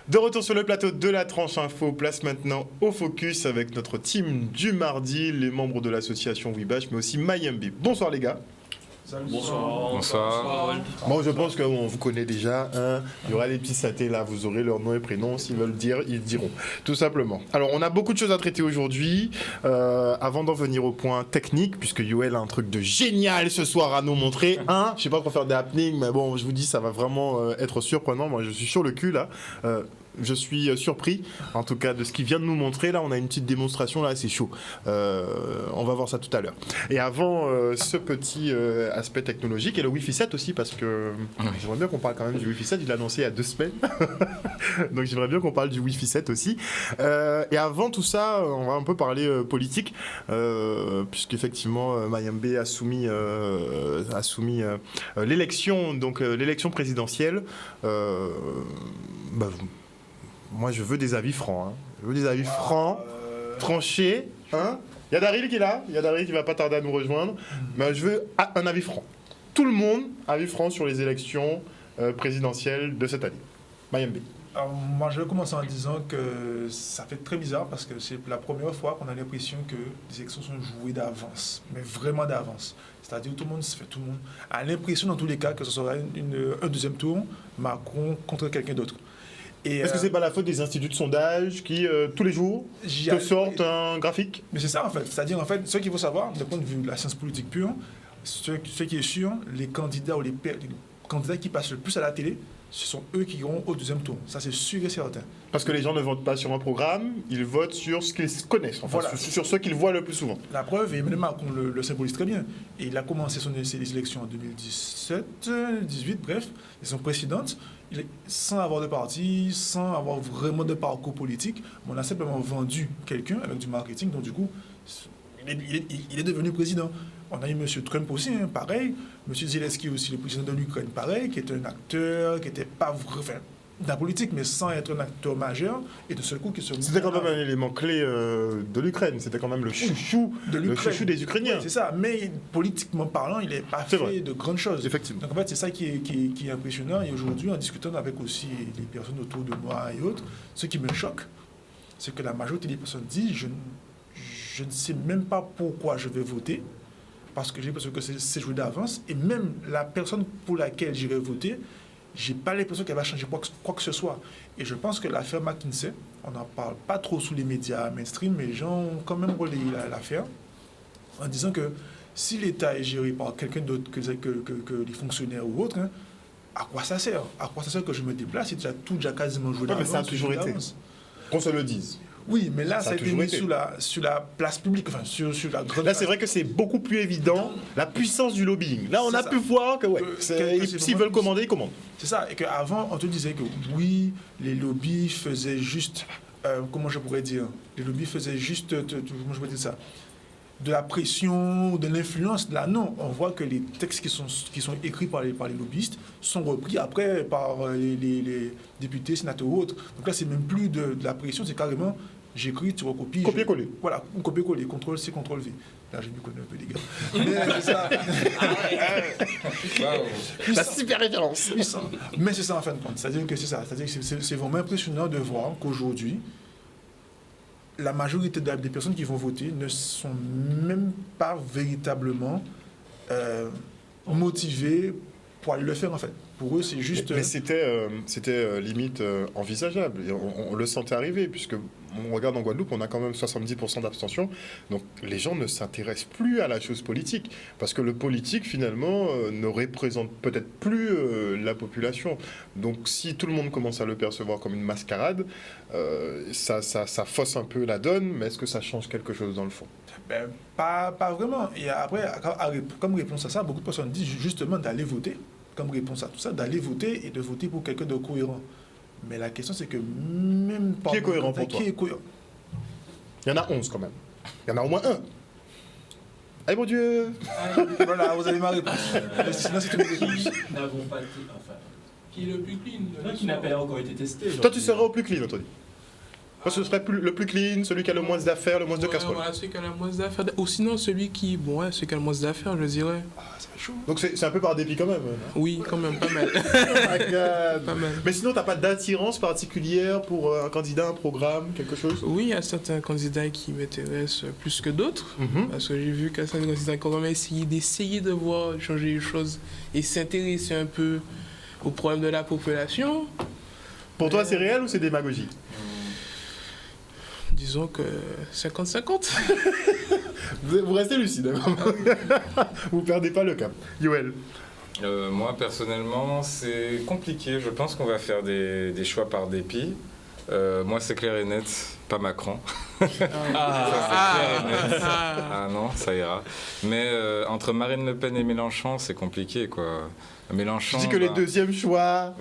De retour sur le plateau de la tranche info, place maintenant au focus avec notre team du mardi, les membres de l'association Webash, mais aussi Mayembe. Bonsoir les gars. Bonsoir. Bonsoir. Bon, je pense qu'on vous connaît déjà. Hein. Il y aura les petits satés là, vous aurez leur nom et prénom. S'ils veulent dire, ils diront. Tout simplement. Alors, on a beaucoup de choses à traiter aujourd'hui. Avant d'en venir au point technique, puisque Yoel a un truc de génial ce soir à nous montrer. Hein, je sais pas trop faire des happenings, mais bon, je vous dis, ça va vraiment être surprenant. Moi, je suis sur le cul là. Je suis surpris, en tout cas, de ce qu'il vient de nous montrer. Là, on a une petite démonstration, là, c'est chaud. On va voir ça tout à l'heure. Et avant ce petit aspect technologique, et le Wi-Fi 7 aussi, parce que j'aimerais bien qu'on parle quand même du Wi-Fi 7. Il l'a annoncé il y a 2 semaines. Donc, j'aimerais bien qu'on parle du Wi-Fi 7 aussi. Et avant tout ça, on va un peu parler politique, puisqu'effectivement, Mayembe a soumis l'élection, donc l'élection présidentielle. Moi, je veux des avis francs. Hein. Je veux des avis francs, tranchés. Hein. Il y a Daryl qui est là. Il y a Daryl qui va pas tarder à nous rejoindre. Mais je veux un avis franc. Tout le monde, avis franc sur les élections présidentielles de cette année. Mayembe. Alors, moi, je vais commencer en disant que ça fait très bizarre parce que c'est la première fois qu'on a l'impression que les élections sont jouées d'avance, mais vraiment d'avance. C'est-à-dire que tout le monde a l'impression dans tous les cas que ce sera un deuxième tour, Macron contre quelqu'un d'autre. Est-ce que c'est pas la faute des instituts de sondage qui, tous les jours, te sortent un graphique? Mais c'est ça, en fait. C'est-à-dire, en fait, ce qu'il faut savoir, d'un point de vue de la science politique pure, ce qui est sûr, les candidats ou les candidats qui passent le plus à la télé, ce sont eux qui iront au deuxième tour. Ça, c'est sûr et certain. Parce que les gens ne votent pas sur un programme, ils votent sur ce qu'ils connaissent, enfin, voilà. Sur ce qu'ils voient le plus souvent. La preuve, et même Macron le symbolise très bien. Et il a commencé ses élections en 2017, 2018, bref, et son précédente, sans avoir de parti, sans avoir vraiment de parcours politique, on a simplement vendu quelqu'un avec du marketing, donc du coup, il est devenu président. On a eu M. Trump aussi, hein, pareil. M. Zelensky aussi, le président de l'Ukraine, pareil, qui est un acteur, qui n'était pas enfin, de la politique, mais sans être un acteur majeur, et de ce coup qui se... C'était quand même un élément clé de l'Ukraine, c'était quand même le chouchou des Ukrainiens. Oui, c'est ça, mais politiquement parlant, il n'est pas fait de grandes choses. Effectivement. Donc en fait, c'est ça qui est impressionnant, et aujourd'hui, en discutant avec aussi les personnes autour de moi et autres, ce qui me choque, c'est que la majorité des personnes disent, je ne sais même pas pourquoi je vais voter, parce que j'ai l'impression que c'est joué d'avance, et même la personne pour laquelle j'irai voter, j'ai pas l'impression qu'elle va changer quoi que ce soit. Et je pense que l'affaire McKinsey, on n'en parle pas trop sous les médias mainstream, mais les gens ont quand même relayé l'affaire, en disant que si l'État est géré par quelqu'un d'autre que les fonctionnaires ou autres, hein, à quoi ça sert? À quoi ça sert que je me déplace? C'est déjà quasiment joué d'avance. Mais ça a toujours été. Qu'on se le dise. Oui, mais là, ça a été mis sur la place publique, enfin, sur la grande... Là, c'est vrai que c'est beaucoup plus évident, la puissance du lobbying. Là, on a pu voir que, s'ils veulent commander, ils commandent. C'est ça, et qu'avant, on te disait que oui, les lobbies faisaient juste... comment je pourrais dire? Les lobbies faisaient juste... comment je pourrais dire ça? De la pression, de l'influence. Là, non. On voit que les textes qui sont écrits par les lobbyistes sont repris après par les députés, sénateurs ou autres. Donc là, c'est même plus de la pression, c'est carrément... J'écris, tu recopies. Copier-coller. Voilà, copier-coller, CTRL-C, CTRL-V. Là, j'ai dû connaître un peu les gars. Mais c'est ça. La super référence. Puissant. Mais c'est ça en fin de compte. C'est-à-dire que c'est ça. C'est-à-dire que c'est vraiment impressionnant de voir qu'aujourd'hui, la majorité des personnes qui vont voter ne sont même pas véritablement motivées pour aller le faire en fait. Pour eux, c'est juste... Mais c'était limite envisageable. On le sentait arriver, puisque on regarde en Guadeloupe, on a quand même 70% d'abstention. Donc les gens ne s'intéressent plus à la chose politique. Parce que le politique, finalement, ne représente peut-être plus la population. Donc si tout le monde commence à le percevoir comme une mascarade, ça fausse un peu la donne, mais est-ce que ça change quelque chose dans le fond? Ben, pas vraiment. Et après, comme réponse à ça, beaucoup de personnes disent justement d'aller voter. Comme réponse à tout ça, d'aller voter et de voter pour quelqu'un de cohérent. Mais la question, c'est que même pas... Qui est cohérent pour toi? Qui est cohérent? Il y en a 11 quand même. Il y en a au moins un. Allez, mon Dieu! Voilà, vous avez ma réponse. Sinon, c'est une réponse. N'avons pas enfin, qui est le plus clean, qui n'a pas encore été testé. Toi, tu serais au plus clean, Anthony. Parce que ce serait le plus clean, celui qui a le moins d'affaires, le moins de casseroles. Voilà, celui qui a le moins d'affaires. Ou sinon, celui qui a le moins d'affaires, je dirais. Ah, ça va être chaud. Donc c'est un peu par dépit quand même. Oui, quand même, pas mal. Oh my God. Pas mal. Mais sinon, t'as pas d'attirance particulière pour un candidat, un programme, quelque chose? Oui, il y a certains candidats qui m'intéressent plus que d'autres. Parce que j'ai vu qu'à certains candidats qui ont d'essayer de voir changer les choses et s'intéresser un peu aux problèmes de la population. Pour toi, c'est réel ou c'est démagogie? Disons que 50-50. Vous restez lucide. Vous perdez pas le cap. Yoel. Moi, personnellement, c'est compliqué. Je pense qu'on va faire des choix par dépit. Moi, c'est clair et net, pas Macron. Ah non, ça ira. Mais entre Marine Le Pen et Mélenchon, c'est compliqué, quoi. Mélenchon. Je dis que les deuxièmes choix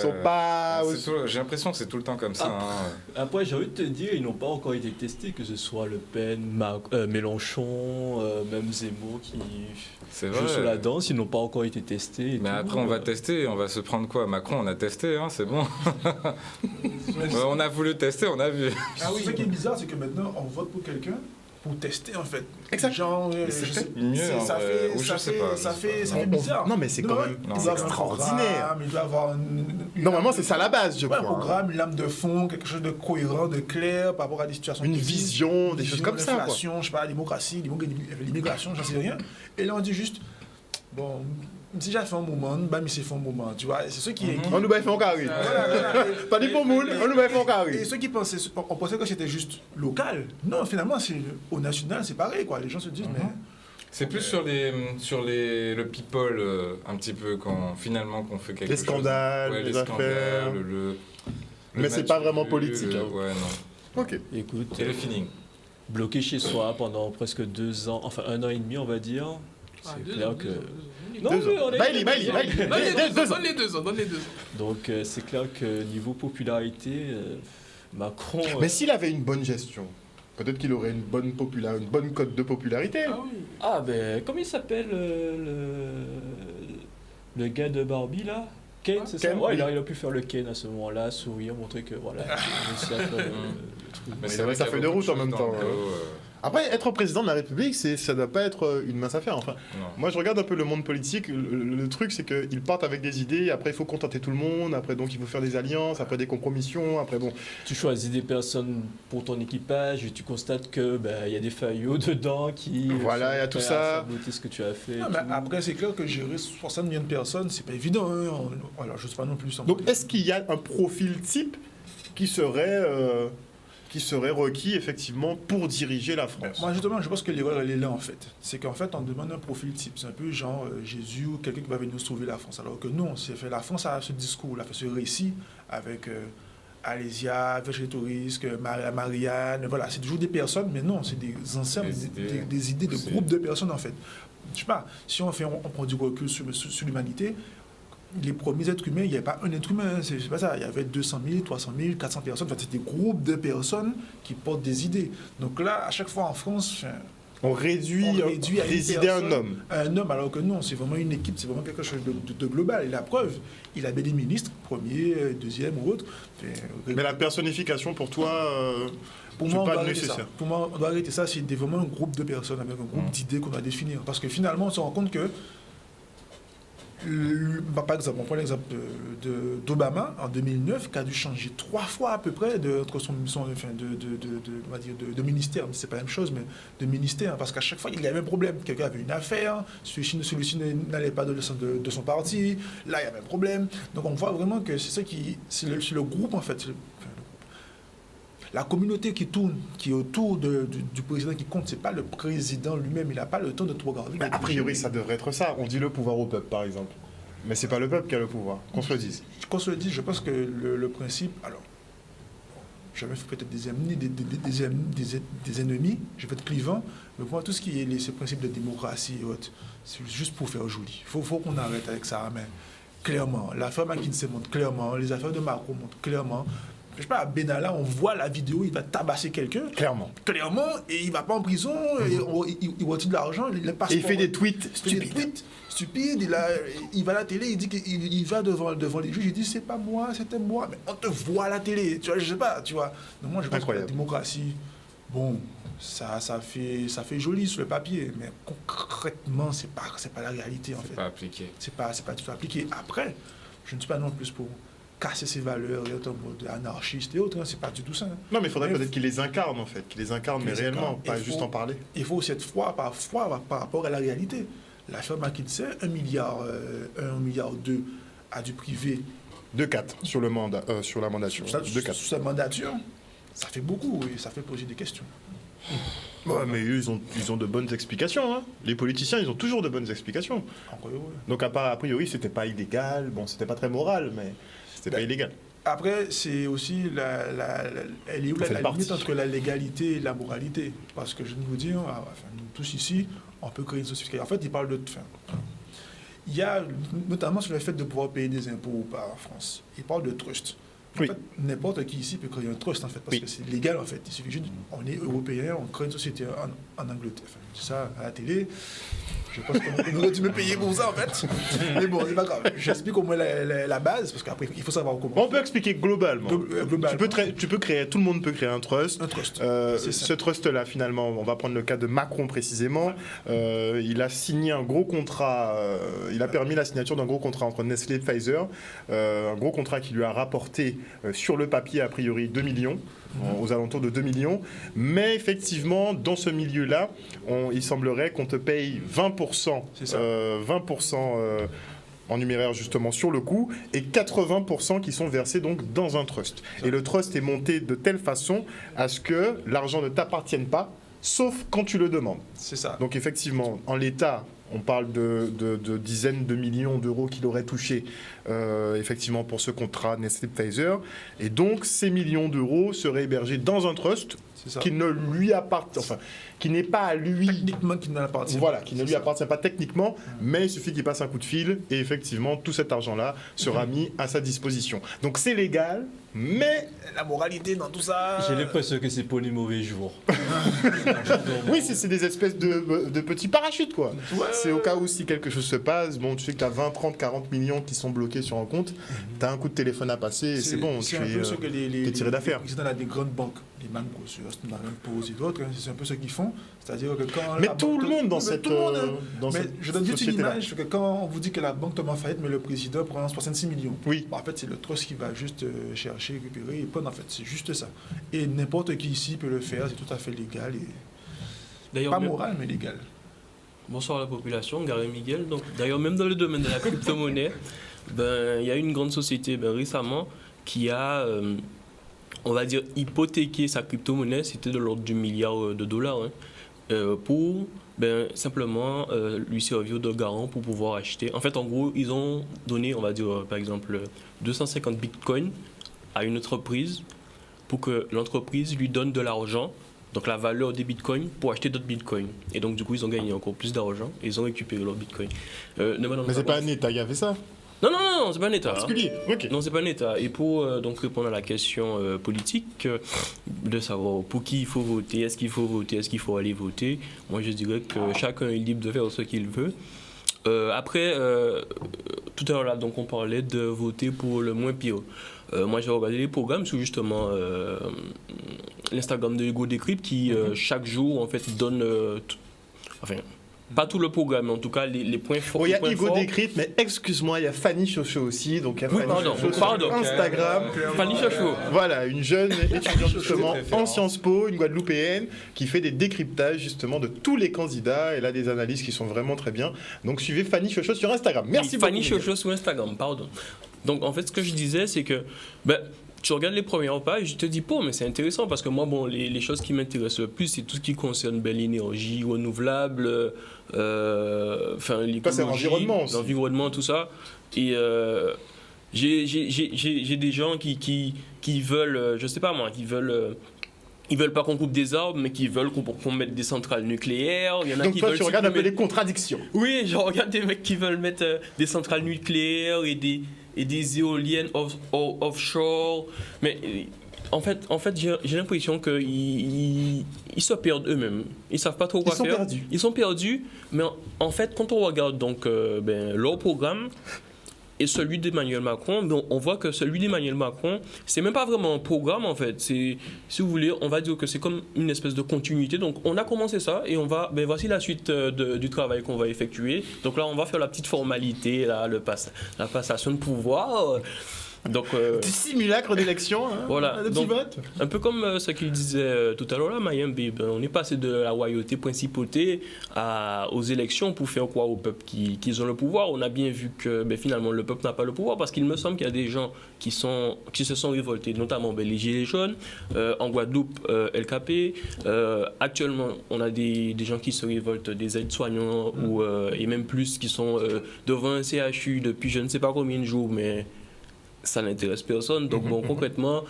sont pas. J'ai l'impression que c'est tout le temps comme ça. Après, j'ai envie de te dire, ils n'ont pas encore été testés, que ce soit Le Pen, Mélenchon, même Zemmour qui joue sur la danse, ils n'ont pas encore été testés. Mais après, on va tester, on va se prendre quoi? Macron, on a testé, hein, c'est bon. On a voulu tester, on a vu. Ah oui. Ce qui est bizarre, c'est que maintenant, on vote pour quelqu'un pour tester en fait. Exact. Genre, ça fait bizarre. Non, mais c'est quand même extraordinaire. Il doit avoir normalement, c'est ça la base, je crois. Un programme, une lame de fond, quelque chose de cohérent, de clair par rapport à des situations. Une vision, des choses comme ça. L'inflation, je sais pas, la démocratie, l'immigration, j'en sais rien. Et là, on dit juste, bon. Si j'ai fait un moment, bah, mais c'est fait un moment, tu vois. C'est ceux qui. On nous va faire un carré. Pas dit pour moule, on nous va faire un carré. Et ceux qui pensaient, on pensait que c'était juste local. Non, finalement, au national, c'est pareil, quoi. Les gens se disent, mais. C'est plus sur le people, un petit peu, quand finalement qu'on fait quelque chose. Les scandales, les affaires. Mais c'est pas vraiment politique. Ouais, non. Ok. Écoute. Et le feeling. Bloqué chez soi pendant presque 2 ans, enfin 1 an et demi, on va dire. C'est clair que. Non, Bailey. Donne les 2 ans. Donc c'est clair que niveau popularité, Macron. Mais s'il avait une bonne gestion, peut-être qu'il aurait une bonne cote de popularité. Ah oui. Ah ben, comment il s'appelle le gars de Barbie là? Ken, c'est ça? Ouais, il a pu faire le Ken à ce moment-là, sourire, montrer que voilà, il a réussi à faire le truc. Mais c'est vrai que ça fait de route en même temps. Après, être président de la République, ça ne doit pas être une mince affaire. Enfin, moi, je regarde un peu le monde politique. Le truc, c'est qu'ils partent avec des idées. Après, il faut contenter tout le monde. Après, donc, il faut faire des alliances. Après, des compromissions. Après, bon. Tu choisis des personnes pour ton équipage et tu constates que y a des faillots dedans qui. Voilà, il y a tout ça. Saboter ce que tu as fait. Non, mais après, c'est clair que gérer 60 millions de personnes, c'est pas évident. Hein. Alors, je sais pas non plus. Donc, est-ce qu'il y a un profil type qui serait requis effectivement pour diriger la France? Moi justement, je pense que l'erreur elle est là en fait. C'est qu'en fait on demande un profil type. C'est un peu genre Jésus ou quelqu'un qui va venir sauver la France. Alors que non, la France a ce discours, a fait ce récit avec Alésia, Vergétoris, Marianne. Voilà, c'est toujours des personnes, mais non, c'est des ensembles, des idées de groupes de personnes en fait. Je sais pas, si on prend du recul sur l'humanité, les premiers êtres humains, il n'y avait pas un être humain, c'est pas ça. Il y avait 200 000, 300 000, 400 personnes. Enfin, c'est des groupes de personnes qui portent des idées. Donc là, à chaque fois en France, on réduit des idées à un homme. Un homme, alors que non, c'est vraiment une équipe, c'est vraiment quelque chose de global. Et la preuve, il avait des ministres, premier, deuxième ou autre. Mais la personnification, pour toi, pour moi, pas nécessaire. Pour moi, on doit arrêter ça. C'est vraiment un groupe de personnes avec un groupe d'idées qu'on doit définir. Parce que finalement, on se rend compte que par exemple, on prend l'exemple d'Obama en 2009 qui a dû changer 3 fois à peu près de ministère, mais c'est pas la même chose, mais de ministère, parce qu'à chaque fois il y avait un problème. Quelqu'un avait une affaire, celui-ci n'allait pas de son parti, là il y avait un problème. Donc on voit vraiment que c'est le groupe en fait. La communauté qui tourne, qui est autour du président qui compte, c'est pas le président lui-même, il n'a pas le temps de tout regarder. Mais a priori, ça devrait être ça. On dit le pouvoir au peuple, par exemple. Mais c'est pas le peuple qui a le pouvoir, qu'on se le dise. Qu'on se le dise, je pense que le principe... Alors, jamais fait peut-être des ennemis, je vais être clivant, mais pour moi, tout ce qui est ce principe de démocratie et autres, c'est juste pour faire joli. Il faut qu'on arrête avec ça, mais clairement. L'affaire McKinsey montre clairement, les affaires de Macron montrent clairement. je sais pas, à Benalla, on voit la vidéo, il va tabasser quelqu'un. Clairement, et il va pas en prison, il retire de l'argent, et il fait des tweets stupides, il va à la télé, il dit qu'il va devant les juges, il dit c'est pas moi, c'était moi, mais on te voit à la télé, tu vois, je sais pas, tu vois. Donc moi je pense que la démocratie, bon, ça fait joli sur le papier, mais concrètement c'est pas la réalité en fait. C'est pas appliqué. C'est pas du tout appliqué. Après, je ne suis pas non plus pour casser ses valeurs et autres en mode anarchiste et autres, hein, c'est pas du tout ça. Hein. Non, mais il faudrait peut-être qu'il les incarne en fait, mais réellement, pas juste en parler. Il faut cette fois par rapport à la réalité. La firme McKinsey, 1,2 milliard à du privé. 2,4 sur le mandat, sur la mandature. Sur sa mandature, ça fait beaucoup et ça fait poser des questions. Ouais, mais eux, ils ont de bonnes explications. Hein. Les politiciens, ils ont toujours de bonnes explications. Ouais. Donc, a priori, c'était pas illégal. Bon, c'était pas très moral, mais c'était pas illégal. Après, c'est aussi elle est où la limite entre la légalité et la moralité. Parce que je vais vous dire, nous tous ici, on peut créer une société. En fait, il parle de... il y a, notamment sur le fait de pouvoir payer des impôts ou pas en France, il parle de trust. En fait, n'importe qui ici peut créer un trust, en fait, parce que c'est légal, en fait. Il suffit juste, on est européen, on crée une société en Angleterre. Enfin, je dis ça à la télé. Je pense qu'on aurait dû me payer pour ça, en fait. Mais bon, c'est pas grave. J'explique au moins la base, parce qu'après, il faut savoir comment. On peut expliquer globalement. Tu peux créer, tout le monde peut créer un trust. Ce trust-là, finalement, on va prendre le cas de Macron précisément. Il a signé un gros contrat, il a permis la signature d'un gros contrat entre Nestlé et Pfizer. Un gros contrat qui lui a rapporté sur le papier, a priori, 2 millions. Aux alentours de 2 millions. Mais effectivement, dans ce milieu-là, il semblerait qu'on te paye 20%, 20% en numéraire justement sur le coup, et 80% qui sont versés donc dans un trust. Et le trust est monté de telle façon à ce que l'argent ne t'appartienne pas, sauf quand tu le demandes. C'est ça. Donc effectivement, en l'état, on parle de dizaines de millions d'euros qu'il aurait touché effectivement pour ce contrat Nestlé-Pfizer. Et donc, ces millions d'euros seraient hébergés dans un trust qui ne lui appartient, enfin, qui n'est pas à lui... Techniquement, qui ne l'appartient pas. Voilà, qui ne lui appartient pas techniquement, mais il suffit qu'il passe un coup de fil et effectivement, tout cet argent-là sera mis à sa disposition. Donc, c'est légal, mais... La moralité dans tout ça... J'ai l'impression que c'est pour les mauvais jours. Oui, c'est des espèces de petits parachutes, quoi. Ouais. C'est au cas où si quelque chose se passe, bon, tu sais que tu as 20, 30, 40 millions qui sont bloqués sur un compte, tu as un coup de téléphone à passer et c'est bon, tu es tiré d'affaire. Les présidents des grandes banques, les Man Groceries, Marine Pose et d'autres, c'est un peu ce qu'ils font. C'est-à-dire que quand... Mais tout le monde dans cette je donne juste une image, que quand on vous dit que la banque tombe en faillite, mais le président prend 66 millions. Oui. En fait, c'est le trust qui va juste chercher, récupérer et prendre, en fait, c'est juste ça. Et n'importe qui ici peut le faire, c'est tout à fait légal et... Pas moral, mais légal. Bonsoir à la population, Gary Miguel. Donc, d'ailleurs, même dans le domaine de la crypto-monnaie, il y a une grande société récemment qui a, on va dire, hypothéqué sa crypto-monnaie, c'était de l'ordre du milliard de dollars, pour simplement lui servir de garant pour pouvoir acheter. En fait, en gros, ils ont donné, on va dire, par exemple, 250 bitcoins à une entreprise pour que l'entreprise lui donne de l'argent, donc la valeur des bitcoins, pour acheter d'autres bitcoins. Et donc, du coup, ils ont gagné encore plus d'argent et ils ont récupéré leurs bitcoins. Mais c'est pas un État qui a fait ça? Non, c'est pas un État. Particulier, ok. Non, c'est pas un État. Et pour donc répondre à la question politique, de savoir pour qui il faut voter, est-ce qu'il faut voter, est-ce qu'il faut aller voter, moi je dirais que chacun est libre de faire ce qu'il veut. Après, tout à l'heure là, donc on parlait de voter pour le moins pire. Moi j'ai regardé les programmes sur justement l'Instagram de Hugo Décrypte qui chaque jour en fait donne pas tout le programme, mais en tout cas les points forts. Il y a Hugo Décrypte, mais excuse-moi, il y a Fanny Chocho aussi. Donc il y a pardon. Instagram. Fanny Chocho. Voilà, une jeune étudiante justement en Sciences Po, une Guadeloupéenne, qui fait des décryptages justement de tous les candidats. Elle a des analyses qui sont vraiment très bien. Donc suivez Fanny Chocho sur Instagram. Merci beaucoup. Fanny Chocho sur Instagram, pardon. Donc en fait, ce que je disais, c'est que tu regardes les premières pages, je te dis mais c'est intéressant parce que moi, les choses qui m'intéressent le plus, c'est tout ce qui concerne l'énergie renouvelable, l'écologie, l'environnement, tout ça. Et j'ai des gens qui veulent, je sais pas moi, ils veulent pas qu'on coupe des arbres, mais qui veulent qu'on mette des centrales nucléaires. Il y en a donc qui toi, veulent tu regardes un peu les contradictions. Oui, je regarde des mecs qui veulent mettre des centrales nucléaires et des éoliennes offshore. Mais En fait, j'ai l'impression qu'ils se perdent eux-mêmes. Ils savent pas trop quoi faire. Ils sont perdus. Mais en fait, quand on regarde donc leur programme et celui d'Emmanuel Macron, on voit que celui d'Emmanuel Macron, c'est même pas vraiment un programme en fait. C'est, si vous voulez, on va dire que c'est comme une espèce de continuité. Donc on a commencé ça et voici la suite du travail qu'on va effectuer. Donc là, on va faire la petite formalité, là, la passation de pouvoir. Donc, du simulacre d'élection, hein, voilà. de petit vote. Un peu comme ce qu'il disait tout à l'heure là, Mayembe, on est passé de la royauté, principauté aux élections pour faire croire au peuple qu'ils ont le pouvoir. On a bien vu que finalement le peuple n'a pas le pouvoir parce qu'il me semble qu'il y a des gens qui se sont révoltés, notamment les Gilets jaunes, en Guadeloupe, LKP. Actuellement, on a des gens qui se révoltent, des aides-soignants et même plus qui sont devant un CHU depuis je ne sais pas combien de jours, mais ça n'intéresse personne. Donc bon, concrètement,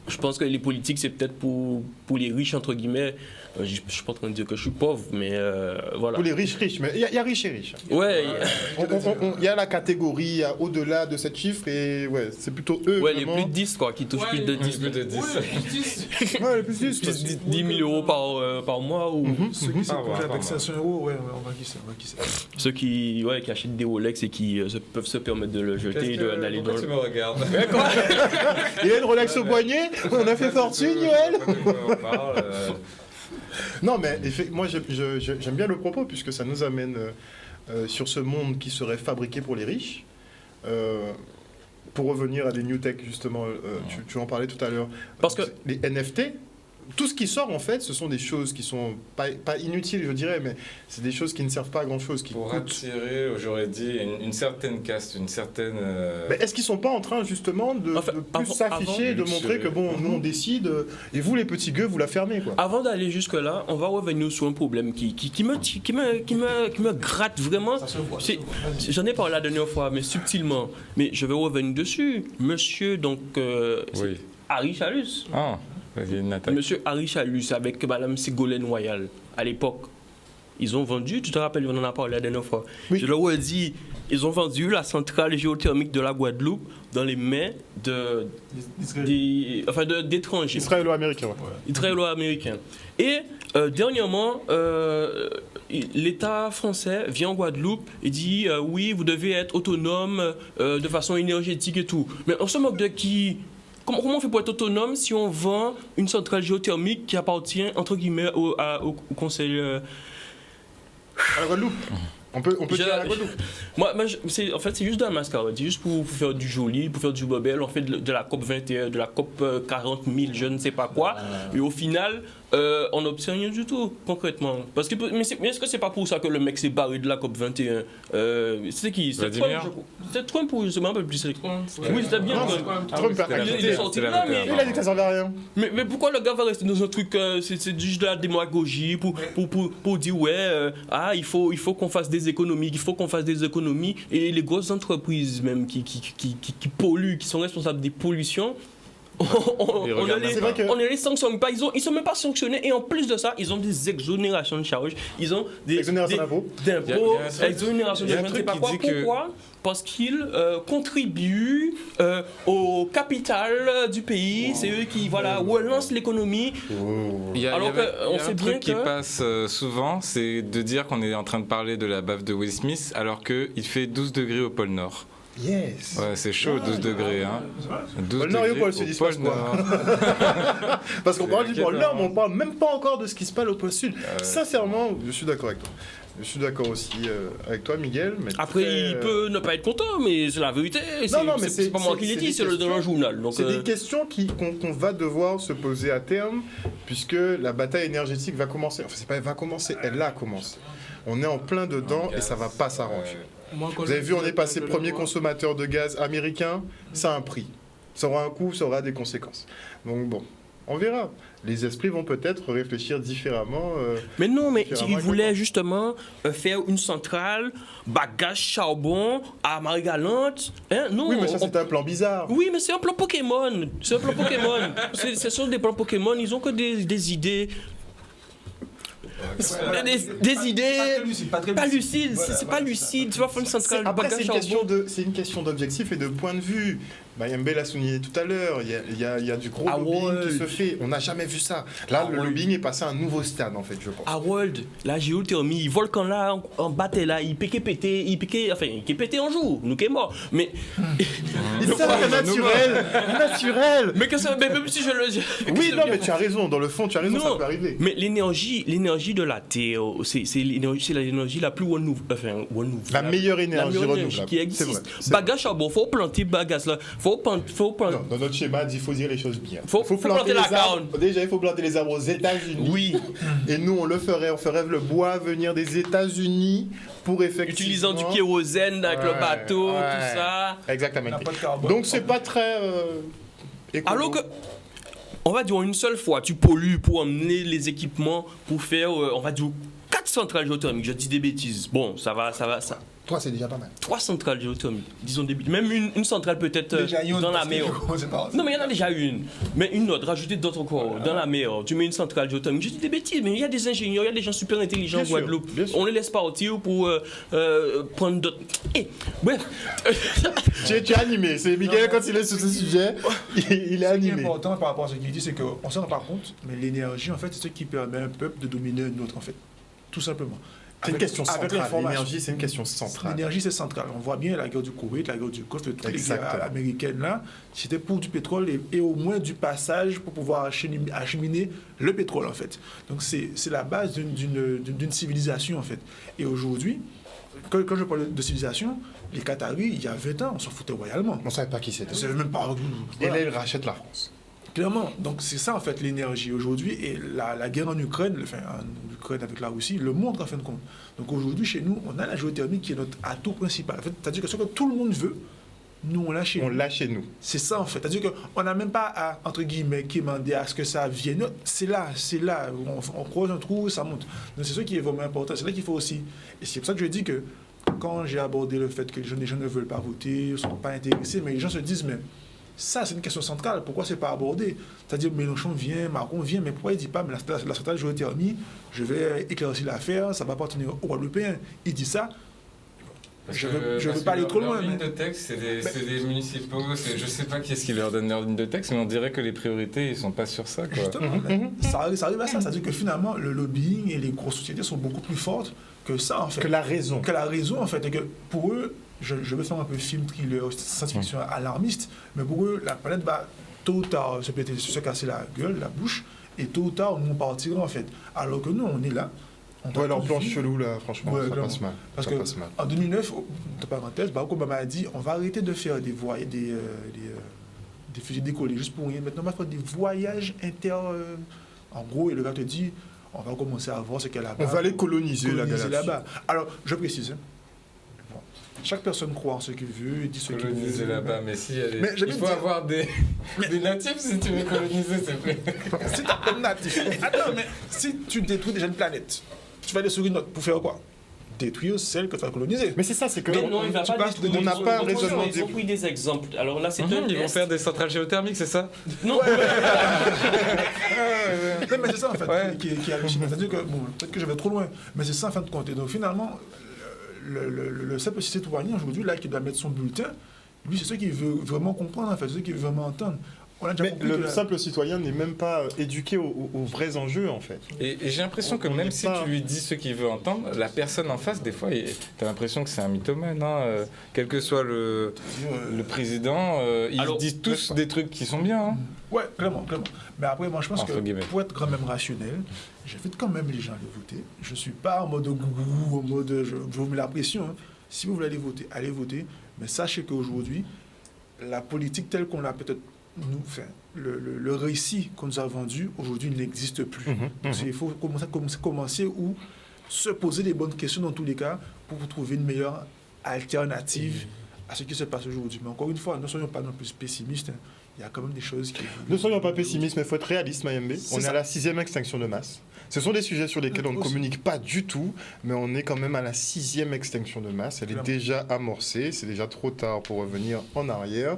je pense que les politiques, c'est peut-être pour les riches, entre guillemets. Je ne suis pas en train de dire que je suis pauvre, mais voilà. Pour les riches, mais il y a riches et riches. Ouais. Il y a la catégorie au-delà de cette chiffre, et ouais, c'est plutôt eux. Ouais, vraiment. les plus de 10, quoi, qui touchent plus de 10. Plus de 10. Ouais, les plus de 10. 10 000 euros par mois. Ou Ceux qui s'approchent la taxation euro, ouais, on va qui c'est. Ceux qui achètent des Rolex et qui peuvent se permettre de le jeter et d'aller dans Pourquoi tu me regardes? Il y a une Rolex au poignet. On a fait fortune, Yoel. Non, mais moi j'aime bien le propos puisque ça nous amène sur ce monde qui serait fabriqué pour les riches. Pour revenir à des new tech justement, tu en parlais tout à l'heure. Parce que les NFT, tout ce qui sort en fait, ce sont des choses qui sont pas inutiles, je dirais, mais c'est des choses qui ne servent pas à grand chose. Pour attirer, j'aurais dit, une certaine caste, une certaine. Mais est-ce qu'ils sont pas en train justement de plus s'afficher, de montrer que bon, nous on décide et vous les petits gueux vous la fermez quoi. Avant d'aller jusque là, on va revenir sur un problème qui me gratte vraiment. J'en ai parlé la dernière fois, mais subtilement. Mais je vais revenir dessus. Monsieur oui. Harry Chalus. Ah. Monsieur Harry Chalus avec Madame Ségolène Royal, à l'époque, ils ont vendu, tu te rappelles, on en a parlé la dernière fois. Oui. Je leur ai dit, ils ont vendu la centrale géothermique de la Guadeloupe dans les mains d'étrangers. Israélo-américains. Ouais. Israélo-américains. Et dernièrement, l'État français vient en Guadeloupe et dit oui, vous devez être autonome de façon énergétique et tout. Mais on se moque de qui? Comment on fait pour être autonome si on vend une centrale géothermique qui appartient, entre guillemets, au conseil... À la Guadeloupe. On peut dire à la Guadeloupe. En fait, c'est juste de la mascarade. C'est juste pour faire du joli, pour faire du bobel. On fait de la COP 21, de la COP 40 000, je ne sais pas quoi. Et au final, on n'obtient rien du tout, concrètement. Parce que, mais est-ce que c'est pas pour ça que le mec s'est barré de la COP 21 c'est qui? C'est Trump ou je sais même pas plus. Oui, c'était bien. Trump il est sorti là, mais il a dit que ça servait à rien. Mais pourquoi le gars va rester dans un truc, c'est juste de la démagogie pour dire ouais, il faut qu'on fasse des économies, et les grosses entreprises même qui polluent, qui sont responsables des pollutions, on ne les sanctionne pas, ils sont même pas sanctionnés, et en plus de ça, ils ont des exonérations de charges, ils ont des exonérations d'impôts, exonérations de je ne sais pas quoi. Pourquoi? Parce qu'ils contribuent au capital du pays, c'est eux qui relancent l'économie. Alors qu'on sait bien que... qui passe souvent, c'est de dire qu'on est en train de parler de la baffe de Will Smith alors qu'il fait 12 degrés au pôle Nord. Yes. Ouais, c'est chaud, 12 degrés. Hein. 12 Nord et au pôle Sud, il se passe quoi? Parce qu'on parle du pôle Nord, mais on parle même pas encore de ce qui se passe au pôle Sud. Sincèrement, je suis d'accord avec toi. Je suis d'accord aussi avec toi, Miguel. Mais après, il peut ne pas être content, mais c'est la vérité. C'est pas moi qui l'ai dit, c'est dans le journal. C'est des questions qu'on va devoir se poser à terme, puisque la bataille énergétique va commencer. Enfin, c'est pas elle va commencer, elle a commencé. On est en plein dedans et ça va pas s'arranger. Vous avez vu, on est passé premier consommateur de gaz américain. Ça a un prix. Ça aura un coût, ça aura des conséquences. Donc bon, on verra. Les esprits vont peut-être réfléchir différemment. Mais non, mais ils voulaient justement faire une centrale, bagage charbon à Marie-Galante. Hein? Non, oui, mais ça c'est un plan bizarre. Oui, mais c'est un plan Pokémon. Ce sont des plans Pokémon, ils ont que des idées. Des idées pas lucides, c'est pas lucide, tu vas faire une centrale. Après, c'est une question d'objectif et de point de vue. Mayembe l'a souligné tout à l'heure, il y a du gros lobbying qui se fait. On n'a jamais vu ça. Là, le lobbying est passé à un nouveau stade, en fait, je pense. Harold, la géothermie, volcan là, en battait là, il piquait en jour, nous qui est mort. Mais. C'est naturel. Mais que ça, même si je le dis. Oui, non, mais tu as raison, dans le fond, ça peut arriver. Mais l'énergie de la Terre, c'est l'énergie la plus renouvelable. La meilleure énergie renouvelable qui existe. Bagage charbon, faut planter bagage là. Faut planter. Non, dans notre schéma, il faut dire les choses bien. Faut planter la corne. Déjà, il faut planter les arbres aux États-Unis. Oui. Et nous, on ferait le bois venir des États-Unis pour effectivement. Utilisant du kérosène avec le bateau, tout ça. Exactement. Donc, c'est pas très. Écolo. Alors que. On va dire une seule fois, tu pollues pour emmener les équipements pour faire, on va dire, 4 centrales géothermiques. Je dis des bêtises. Bon, ça va. 3, c'est déjà pas mal. 3 centrales géothermiques, disons des bêtises. Même une centrale peut-être dans la mer. Non, mais il y en a déjà une. Mais une autre, rajouter d'autres encore. Dans la mer, tu mets une centrale géothermique. Je dis des bêtises, mais il y a des ingénieurs, il y a des gens super intelligents en Guadeloupe. On les laisse partir pour prendre d'autres. Bref. Tu es animé. C'est Miguel, quand il est sur ce sujet, il est animé. Ce qui est important par rapport à ce qu'il dit, c'est qu'on ne s'en rend pas compte, mais l'énergie, en fait, c'est ce qui permet à un peuple de dominer un autre, en fait. Tout simplement. C'est une question centrale. L'énergie, c'est une question centrale. L'énergie, c'est central. On voit bien la guerre du Koweït, la guerre du Golfe, toutes les guerres américaines là, c'était pour du pétrole et au moins du passage pour pouvoir acheminer le pétrole en fait. Donc c'est la base d'une civilisation en fait. Et aujourd'hui, quand je parle de civilisation, les Qataris, il y a 20 ans, on s'en foutait royalement. On ne savait pas qui c'était. On ne savait même pas. Et là, ils rachètent la France. Clairement, donc c'est ça en fait l'énergie aujourd'hui et la guerre en Ukraine, avec la Russie, le montre en fin de compte. Donc aujourd'hui chez nous, on a la géothermie qui est notre atout principal. En fait, c'est-à-dire que ce que tout le monde veut, nous on l'a chez nous. On l'a chez nous. C'est ça en fait. C'est-à-dire qu'on n'a même pas à, entre guillemets, demander à ce que ça vienne. C'est là. On creuse un trou, ça monte. Donc c'est ça qui est vraiment important. C'est là qu'il faut aussi. Et c'est pour ça que je dis que quand j'ai abordé le fait que les gens ne veulent pas voter, ne sont pas intéressés, mais les gens se disent, mais ça, c'est une question centrale. Pourquoi c'est pas abordé? C'est-à-dire, Mélenchon vient, Macron vient, mais pourquoi il ne dit pas, mais la centrale géothermie, je vais éclaircir l'affaire, ça va appartenir aux Guadeloupéens. Il dit ça. Je veux pas aller trop loin. Leur ligne de texte, c'est des municipaux. Je ne sais pas qui est-ce qui leur donne leur ligne de texte, mais on dirait que les priorités, ils ne sont pas sur ça. Quoi. Justement, ça arrive à ça. C'est-à-dire que finalement, le lobbying et les grosses sociétés sont beaucoup plus fortes que ça, en fait. Que la raison. En fait. Et que pour eux, je veux faire un peu film, thriller, science-fiction alarmiste, mais pour eux, la planète va tôt ou tard se casser la gueule, la bouche, et tôt ou tard, nous, on partira, en fait. Alors que nous, on est là. Ouais, leur plan chelou, là, franchement, ça passe mal. Parce qu'en 2009, entre parenthèses, Barack Obama a dit on va arrêter de faire des fusées décollées juste pour rien. Maintenant, on va faire des voyages en gros, et le gars te dit on va commencer à voir ce qu'il y a là-bas. On va aller coloniser la galaxie. Là-bas. Alors, je précise. Chaque personne croit en ce qu'il veut et dit ce qu'il veut. Coloniser là-bas, mais si il faut avoir des natifs si tu veux coloniser, s'il te plaît. Si t'as pas de natifs. Attends, mais si tu détruis déjà une planète, tu vas aller sur une autre pour faire quoi? Détruire celle que tu vas coloniser. Mais c'est ça, c'est que non, il va pas détruire. On n'a pas un raisonnement. Ils ont pris des exemples. Alors là, c'est Ils vont faire des centrales géothermiques, c'est ça? Non. Non, mais c'est ça en fait qui est hallucinant. C'est-à-dire que, bon, peut-être que je vais trop loin, mais c'est ça en fin de compte. Et donc finalement, le simple citoyen aujourd'hui, là, qui doit mettre son bulletin, lui, c'est ce qu'il veut vraiment comprendre, en fait, c'est ce qu'il veut vraiment entendre. Mais le simple citoyen n'est même pas éduqué aux vrais enjeux, en fait. Et j'ai l'impression que même si tu lui dis ce qu'il veut entendre, la personne en face, des fois, tu as l'impression que c'est un mythomane. Hein. Quel que soit le président, ils disent tous des trucs qui sont bien. Hein. Ouais, clairement. Mais après, moi, je pense que pour être quand même rationnel, j'invite quand même les gens à aller voter. Je ne suis pas en mode gourou, en mode je vous mets la pression. Hein. Si vous voulez aller voter. Mais sachez qu'aujourd'hui, la politique telle qu'on l'a peut-être le récit qu'on nous a vendu aujourd'hui n'existe plus. Donc il faut commencer ou se poser des bonnes questions dans tous les cas pour trouver une meilleure alternative à ce qui se passe aujourd'hui. Mais encore une fois, ne soyons pas non plus pessimistes. Hein. Il y a quand même des choses qui... Ne soyons pas pessimistes, mais il faut être réaliste, Mayembe. On est à la 6e extinction de masse. Ce sont des sujets sur lesquels on ne communique pas du tout, mais on est quand même à la 6e extinction de masse. Elle est déjà amorcée, c'est déjà trop tard pour revenir en arrière.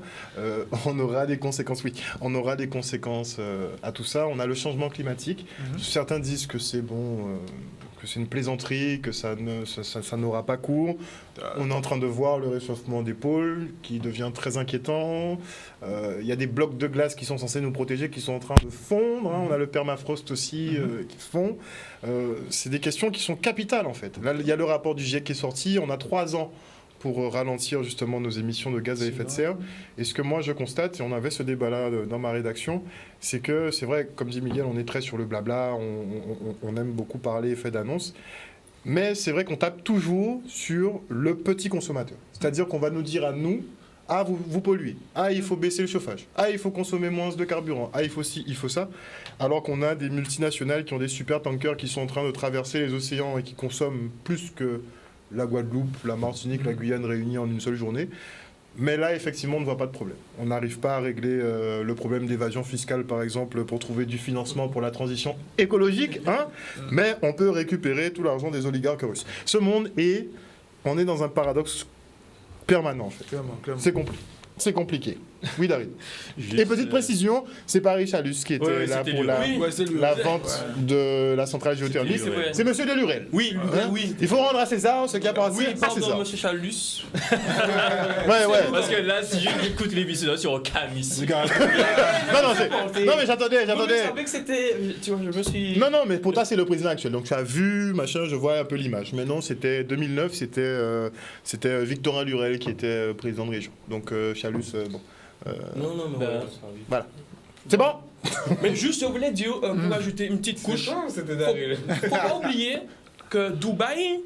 On aura des conséquences, on aura des conséquences à tout ça. On a le changement climatique. Certains disent que c'est bon, c'est une plaisanterie, que ça n'aura pas cours. On est en train de voir le réchauffement des pôles qui devient très inquiétant. Il y a des blocs de glace qui sont censés nous protéger, qui sont en train de fondre. On a le permafrost aussi qui fond. C'est des questions qui sont capitales en fait. Là, il y a le rapport du GIEC qui est sorti. On a 3 ans pour ralentir justement nos émissions de gaz à effet de serre. Et ce que moi je constate, et on avait ce débat-là dans ma rédaction, c'est que c'est vrai, comme dit Miguel, on est très sur le blabla, on aime beaucoup parler effet d'annonce, mais c'est vrai qu'on tape toujours sur le petit consommateur. C'est-à-dire qu'on va nous dire à nous, ah, vous polluez, ah, il faut baisser le chauffage, ah, il faut consommer moins de carburant, ah, il faut ci, il faut ça, alors qu'on a des multinationales qui ont des super tankers qui sont en train de traverser les océans et qui consomment plus que la Guadeloupe, la Martinique, la Guyane réunies en une seule journée. Mais là, effectivement, on ne voit pas de problème. On n'arrive pas à régler le problème d'évasion fiscale, par exemple, pour trouver du financement pour la transition écologique, mais on peut récupérer tout l'argent des oligarques russes. Ce monde on est dans un paradoxe permanent, en fait. Clairement. C'est compliqué. Oui, David. Et petite précision, c'est pas Richalus qui était là pour la vente de la centrale géothermique. C'est Monsieur Delurel. Oui, oui. Il faut rendre à César ce qui appartient à César. Pardon, Monsieur Chalus. ouais. Parce que là, si j'écoute l'émission sur Cam ici. non, mais j'attendais. Je savais que c'était. Tu vois, je me suis. Non, mais pour toi, c'est le président actuel. Donc tu as vu, machin, je vois un peu l'image. Mais non, c'était 2009, c'était Victorin Lurel qui était président de région. Donc Chalus, bon. Non, mais voilà. C'est bon. Mais juste, je voulais dire, pour ajouter une petite couche, faut pas oublier que Dubaï,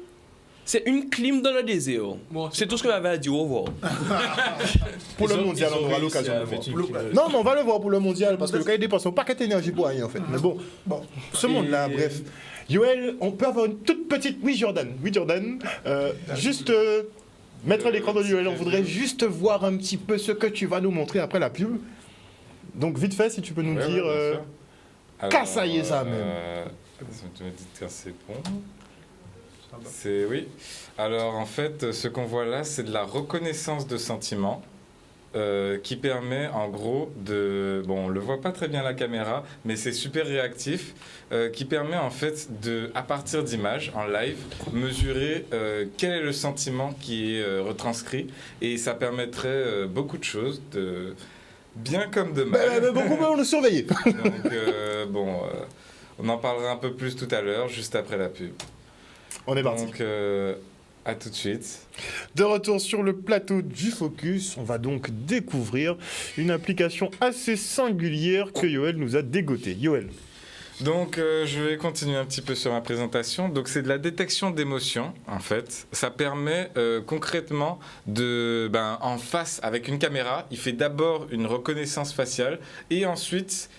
c'est une clim dans le désert. C'est tout ce que j'avais à dire. Au revoir. Pour le mondial, on aura l'occasion de voir. Non, mais on va le voir pour le mondial, parce que le cas, il dépense un paquet d'énergie pour rien, en fait. Mais bon, ce monde-là, bref. Yoel, on peut avoir une toute petite... Oui, Jordan. Juste... Mettre l'écran de Yoel, on voudrait juste voir un petit peu ce que tu vas nous montrer après la pub. Donc vite fait, si tu peux nous dire... Cassailler ça même. Tu me dis que c'est bon. Oui. Alors en fait, ce qu'on voit là, c'est de la reconnaissance de sentiments. Qui permet en gros de... Bon, on le voit pas très bien à la caméra, mais c'est super réactif, qui permet en fait de, à partir d'images en live, mesurer quel est le sentiment qui est retranscrit, et ça permettrait beaucoup de choses, de bien comme de mal. Beaucoup on le surveiller. Donc on en parlera un peu plus tout à l'heure, juste après la pub. On est parti. Donc à tout de suite. De retour sur le plateau du Focus, on va donc découvrir une application assez singulière que Yoel nous a dégotée. Yoel. Donc je vais continuer un petit peu sur ma présentation. Donc c'est de la détection d'émotions en fait. Ça permet concrètement de, en face avec une caméra, il fait d'abord une reconnaissance faciale et ensuite...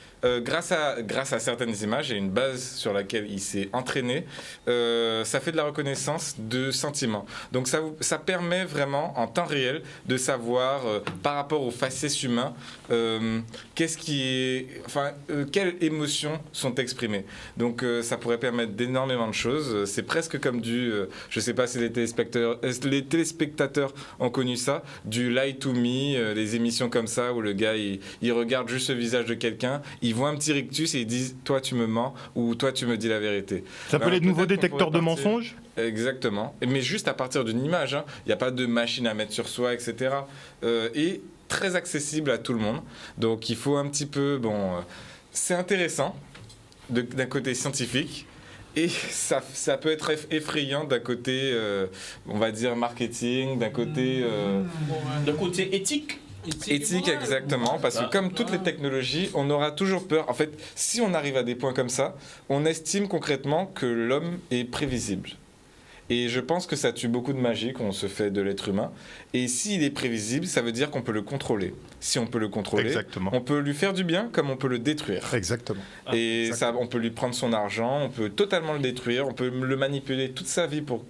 grâce à certaines images et une base sur laquelle il s'est entraîné, ça fait de la reconnaissance de sentiments. Donc ça permet vraiment en temps réel de savoir par rapport aux faciès humains quelles émotions sont exprimées. Donc ça pourrait permettre d'énormément de choses. C'est presque comme je ne sais pas si les téléspectateurs ont connu ça, du Lie to Me, des émissions comme ça où le gars il regarde juste le visage de quelqu'un, ils voient un petit rictus et ils disent « toi tu me mens » ou « toi tu me dis la vérité ». Ça peut être nouveau détecteur de mensonges ? Exactement, mais juste à partir d'une image, il n'y a pas de machine à mettre sur soi, etc. Et très accessible à tout le monde, donc il faut un petit peu... c'est intéressant d'un côté scientifique, et ça peut être effrayant d'un côté, on va dire, marketing, d'un côté... D'un côté éthique. Éthique, exactement, parce que comme toutes les technologies, on aura toujours peur. En fait, si on arrive à des points comme ça, on estime concrètement que l'homme est prévisible. Et je pense que ça tue beaucoup de magie qu'on se fait de l'être humain. Et s'il est prévisible, ça veut dire qu'on peut le contrôler. Si on peut le contrôler, exactement, on peut lui faire du bien comme on peut le détruire. Exactement. Et exactement. Ça, on peut lui prendre son argent, on peut totalement le détruire, on peut le manipuler toute sa vie pour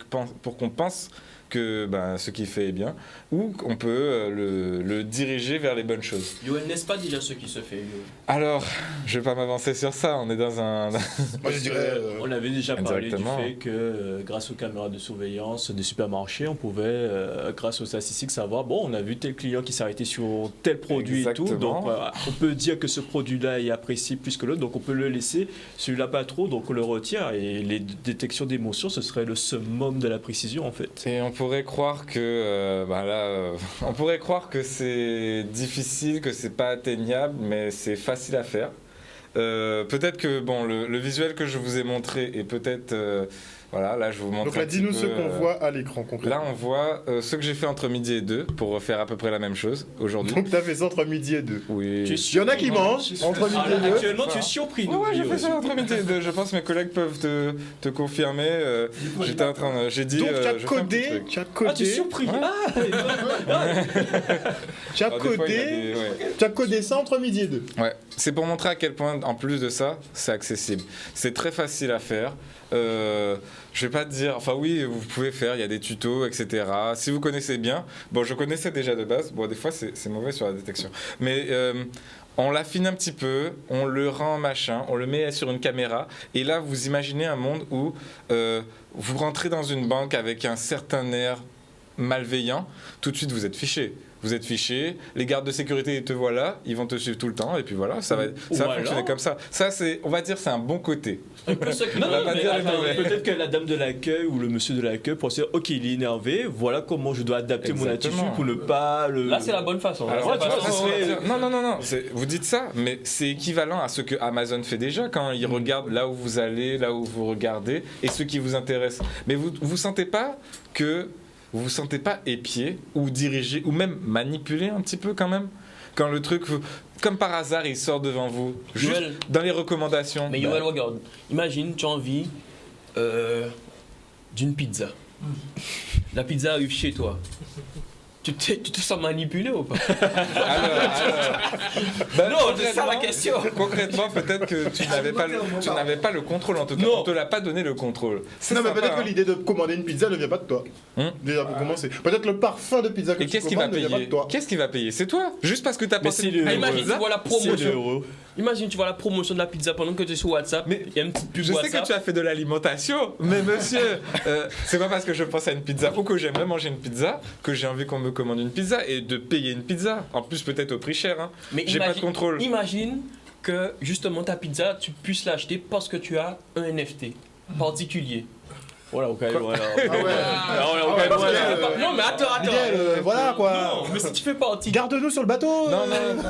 qu'on pense que ce qu'il fait est bien, ou on peut le diriger vers les bonnes choses. Yoel, n'est-ce pas déjà ce qui se fait? Alors, je vais pas m'avancer sur ça, on est dans un... Moi, je dirais, on avait déjà parlé du fait que grâce aux caméras de surveillance des supermarchés, on pouvait, grâce aux statistiques, savoir, on a vu tel client qui s'est arrêté sur tel produit et tout, donc on peut dire que ce produit-là est apprécié plus que l'autre, donc on peut le laisser, celui-là pas trop, donc on le retire, et les détections d'émotions, ce serait le summum de la précision en fait. Et on pourrait croire que on pourrait croire que c'est difficile, que c'est pas atteignable, mais c'est facile à faire. Peut-être que le visuel que je vous ai montré est peut-être là je vous montre. Donc là, dis-nous ce qu'on voit à l'écran concrètement. Là on voit ce que j'ai fait entre midi et 2 pour refaire à peu près la même chose aujourd'hui. Donc t'as fait ça entre midi et 2. Oui. Il y en a qui mangent entre midi et 2. Actuellement tu es surpris. Ouais, j'ai fait ça entre midi et 2. Je pense que mes collègues peuvent te confirmer. J'étais en train j'ai dit. Donc tu as codé. Ah, tu es surpris. Tu as codé ça entre midi et 2. Ouais. C'est pour montrer à quel point, en plus de ça, c'est accessible. C'est très facile à faire. Je vais pas te dire, enfin oui, vous pouvez faire, il y a des tutos, etc. Si vous connaissez bien, je connaissais déjà de base, des fois c'est mauvais sur la détection, mais on l'affine un petit peu, on le rend machin, on le met sur une caméra, et là vous imaginez un monde où vous rentrez dans une banque avec un certain air malveillant, tout de suite vous êtes fiché. Vous êtes fiché, les gardes de sécurité te voient là, ils vont te suivre tout le temps, et puis voilà, ça va fonctionner comme ça. Ça, on va dire, c'est un bon côté. Peut-être que la dame de l'accueil ou le monsieur de l'accueil pensait, ok, il est énervé, voilà comment je dois adapter mon attitude pour ne pas le... Là, c'est la bonne façon. Alors, non. Vous dites ça, mais c'est équivalent à ce que Amazon fait déjà quand ils regardent là où vous allez, là où vous regardez, et ce qui vous intéresse. Mais vous sentez pas que... Vous vous sentez pas épié ou dirigé ou même manipulé un petit peu quand même? Quand le truc, comme par hasard, il sort devant vous, juste dans les recommandations. Mais Yoel, regarde, imagine, tu as envie d'une pizza. La pizza arrive chez toi. Tu te sens manipulé ou pas? Non, c'est ça la question. Concrètement, peut-être que tu n'avais pas le contrôle, en tout cas. On ne te l'a pas donné le contrôle. Non, mais peut-être que l'idée de commander une pizza ne vient pas de toi. Déjà pour commencer. Peut-être le parfum de pizza que tu commandes ne vient pas de toi. Qu'est-ce qui va payer? C'est toi. Juste parce que tu as pensé... Imagine, tu vois la promotion. Imagine, tu vois la promotion de la pizza pendant que tu es sur WhatsApp. Mais il y a une petite pub je WhatsApp. sais que tu as fait de l'alimentation, mais monsieur, c'est pas parce que je pense à une pizza ou que j'aimerais manger une pizza que j'ai envie qu'on me commande une pizza et de payer une pizza. En plus, peut-être au prix cher. Hein. Mais j'ai pas de contrôle. Imagine que justement ta pizza, tu puisses l'acheter parce que tu as un NFT particulier. Voilà, ok, voilà. Non, mais attends. Voilà quoi. Non, mais si tu fais partie. Garde-nous sur le bateau. Non.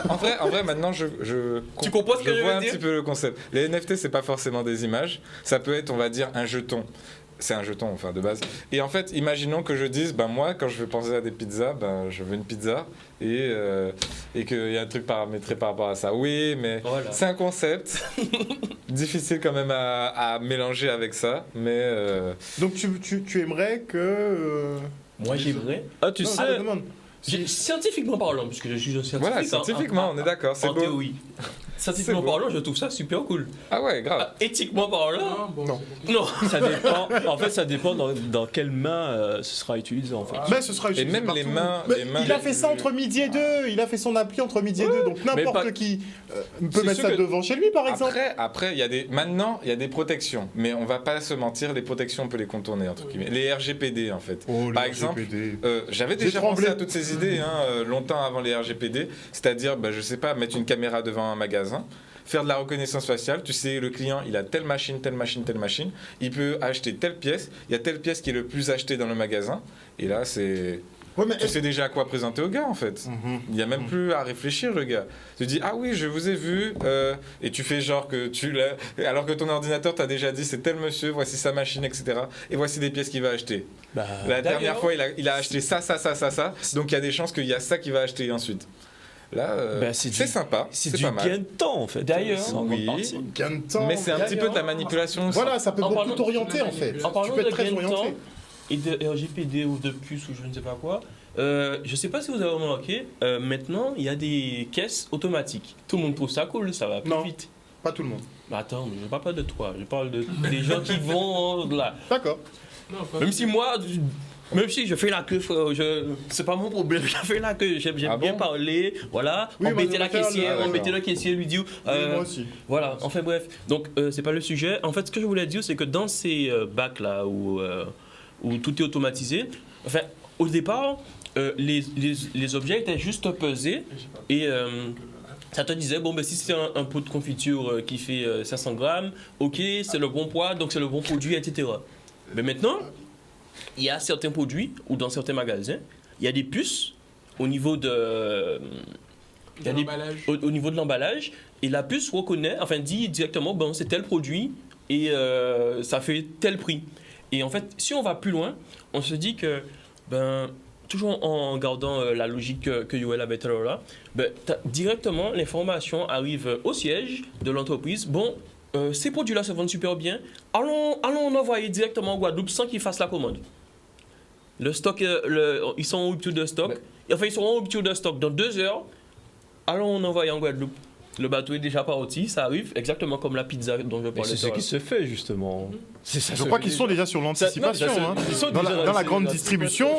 En vrai, maintenant, tu comprends ce que je veux vois un dire? petit peu le concept. Les NFT, c'est pas forcément des images. Ça peut être, on va dire, un jeton. C'est un jeton, enfin, de base. Et en fait, imaginons que je dise, moi, quand je veux penser à des pizzas, je veux une pizza et qu'il y a un truc paramétré par rapport à ça. Oui, mais voilà. C'est un concept difficile quand même à mélanger avec ça, mais... Donc, tu aimerais que... Moi, j'aimerais... tu sais... Scientifiquement parlant, puisque je suis un scientifique... Voilà, scientifiquement, on est d'accord, c'est beau. Théorie. Scientifiquement parlant, je trouve ça super cool. Ah ouais, grave. Éthiquement parlant, non. Ça dépend. En fait, ça dépend dans quelle main ce sera utilisé en fait. Mais ce sera utilisé. Et même les mains. Il a fait ça entre midi et 2. Il a fait son appli entre midi et 2. Donc n'importe qui peut mettre ça devant chez lui, par exemple. Après, maintenant, il y a des protections, mais on va pas se mentir, les protections on peut les contourner entre guillemets. Les RGPD en fait. Par exemple, j'avais déjà pensé à toutes ces idées longtemps avant les RGPD, c'est-à-dire, je sais pas, mettre une caméra devant un magasin. Faire de la reconnaissance faciale, tu sais, le client, il a telle machine, il peut acheter telle pièce, il y a telle pièce qui est le plus achetée dans le magasin, et là, c'est... tu sais déjà à quoi présenter au gars, en fait. Il n'y a même plus à réfléchir, le gars. Tu dis, ah oui, je vous ai vu, et tu fais genre que tu l'as... Alors que ton ordinateur t'a déjà dit, c'est tel monsieur, voici sa machine, etc. Et voici des pièces qu'il va acheter. La dernière fois, il a acheté ça, donc il y a des chances qu'il y a ça qu'il va acheter ensuite. Là, c'est sympa, c'est du pas mal. Gain de temps en fait. D'ailleurs, gain de temps. Mais c'est un petit peu de la manipulation aussi. Voilà, ça peut beaucoup t'orienter en fait. Tu peux être très orienté. Et de RGPD ou de puce ou je ne sais pas quoi. Je sais pas si vous avez remarqué, maintenant il y a des caisses automatiques. Tout le monde trouve ça cool, ça va plus vite. Pas tout le monde. Attends, mais je ne parle pas de toi, je parle des gens qui vont là. D'accord. Même si moi, Même si je fais la queue, frère, c'est pas mon problème, je fais la queue, j'aime bien parler, voilà, Oui, embêter la caissière, embêter le caissier, lui dire... moi aussi. Voilà, enfin bref, donc c'est pas le sujet. En fait, ce que je voulais dire, c'est que dans ces bacs-là où tout est automatisé, enfin, au départ, les objets étaient juste pesés et... ça te disait, bon, ben, si c'est un pot de confiture qui fait 500 grammes, ok, c'est le bon poids, donc c'est le bon produit, etc. Mais maintenant, il y a certains produits, ou dans certains magasins, il y a des puces au niveau de... au niveau de l'emballage, et la puce reconnaît, enfin dit directement, bon, c'est tel produit, et ça fait tel prix. Et en fait, si on va plus loin, on se dit que, ben... toujours en gardant la logique que Yoel avait tout à l'heure là, ben, directement l'information arrive au siège de l'entreprise. Bon, ces produits-là se vendent super bien. Allons en envoyer directement en Guadeloupe sans qu'ils fassent la commande. Le stock, ils sont en rupture de stock. Enfin, ils seront en rupture de stock dans 2 heures. Allons en envoyer en Guadeloupe. Le bateau est déjà parti, ça arrive exactement comme la pizza dont je parlais. C'est ce qui se fait justement. Je crois qu'ils sont déjà sur l'anticipation. Dans la grande distribution.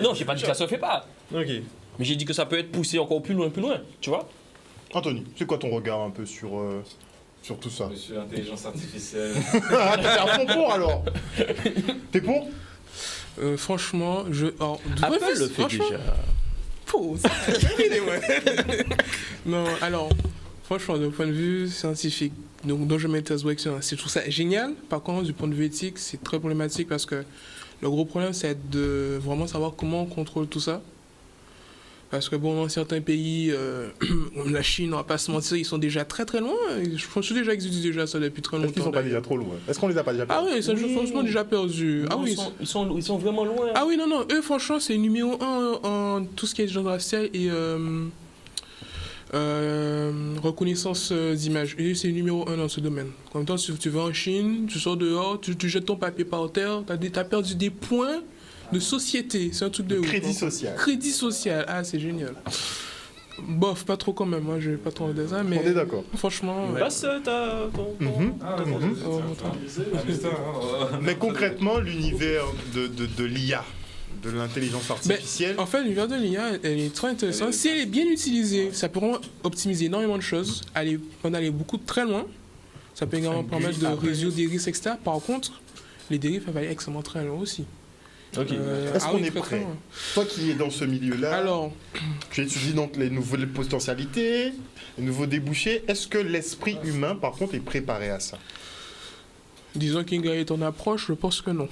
Non, j'ai pas dit que ça se fait pas. Ok. Mais j'ai dit que ça peut être poussé encore plus loin, tu vois. Anthony, c'est quoi ton regard un peu sur tout ça? Monsieur l'intelligence artificielle. Ah, t'es à fond pour alors? T'es pour? Franchement, Apple le fait déjà. Pause. Non, alors, franchement, d'un point de vue scientifique, donc, dont je m'intéresse, je trouve ça génial. Par contre, du point de vue éthique, c'est très problématique parce que le gros problème, c'est de vraiment savoir comment on contrôle tout ça. Parce que bon, dans certains pays, la Chine, on va pas se mentir, ils sont déjà très très loin. Je pense déjà qu'ils utilisent déjà ça depuis très longtemps. Est-ce qu'ils sont pas déjà trop loin? Est-ce qu'on les a pas déjà perdus? Ah oui, ils sont franchement déjà perdus. Ah oui, ils sont vraiment loin. Ah oui, non, eux franchement, c'est numéro 1 en tout ce qui est genre racial et reconnaissance d'image. Et c'est numéro 1 dans ce domaine. En même temps, si tu vas en Chine, tu sors dehors, tu jettes ton papier par terre, t'as perdu des points de société. C'est un truc de ouf. Crédit social. Crédit social, ah c'est génial. Bof, pas trop quand même, moi je vais pas trop en dessin, mais... On est d'accord. Franchement... Passe Mais concrètement, l'univers de l'IA, de l'intelligence artificielle... En fait, l'univers de l'IA, elle est très intéressante. Si elle est bien utilisée, ça peut optimiser énormément de choses. On peut aller beaucoup très loin. Ça peut également permettre de résoudre des risques, etc. Par contre, les dérives peuvent aller extrêmement très loin aussi. Okay. Est-ce qu'on est prêt? Toi qui es dans ce milieu-là, alors, tu étudies donc les nouvelles potentialités, les nouveaux débouchés. Est-ce que l'esprit humain, par contre, est préparé à ça? Disons qu'Inga est ton approche, je pense que non.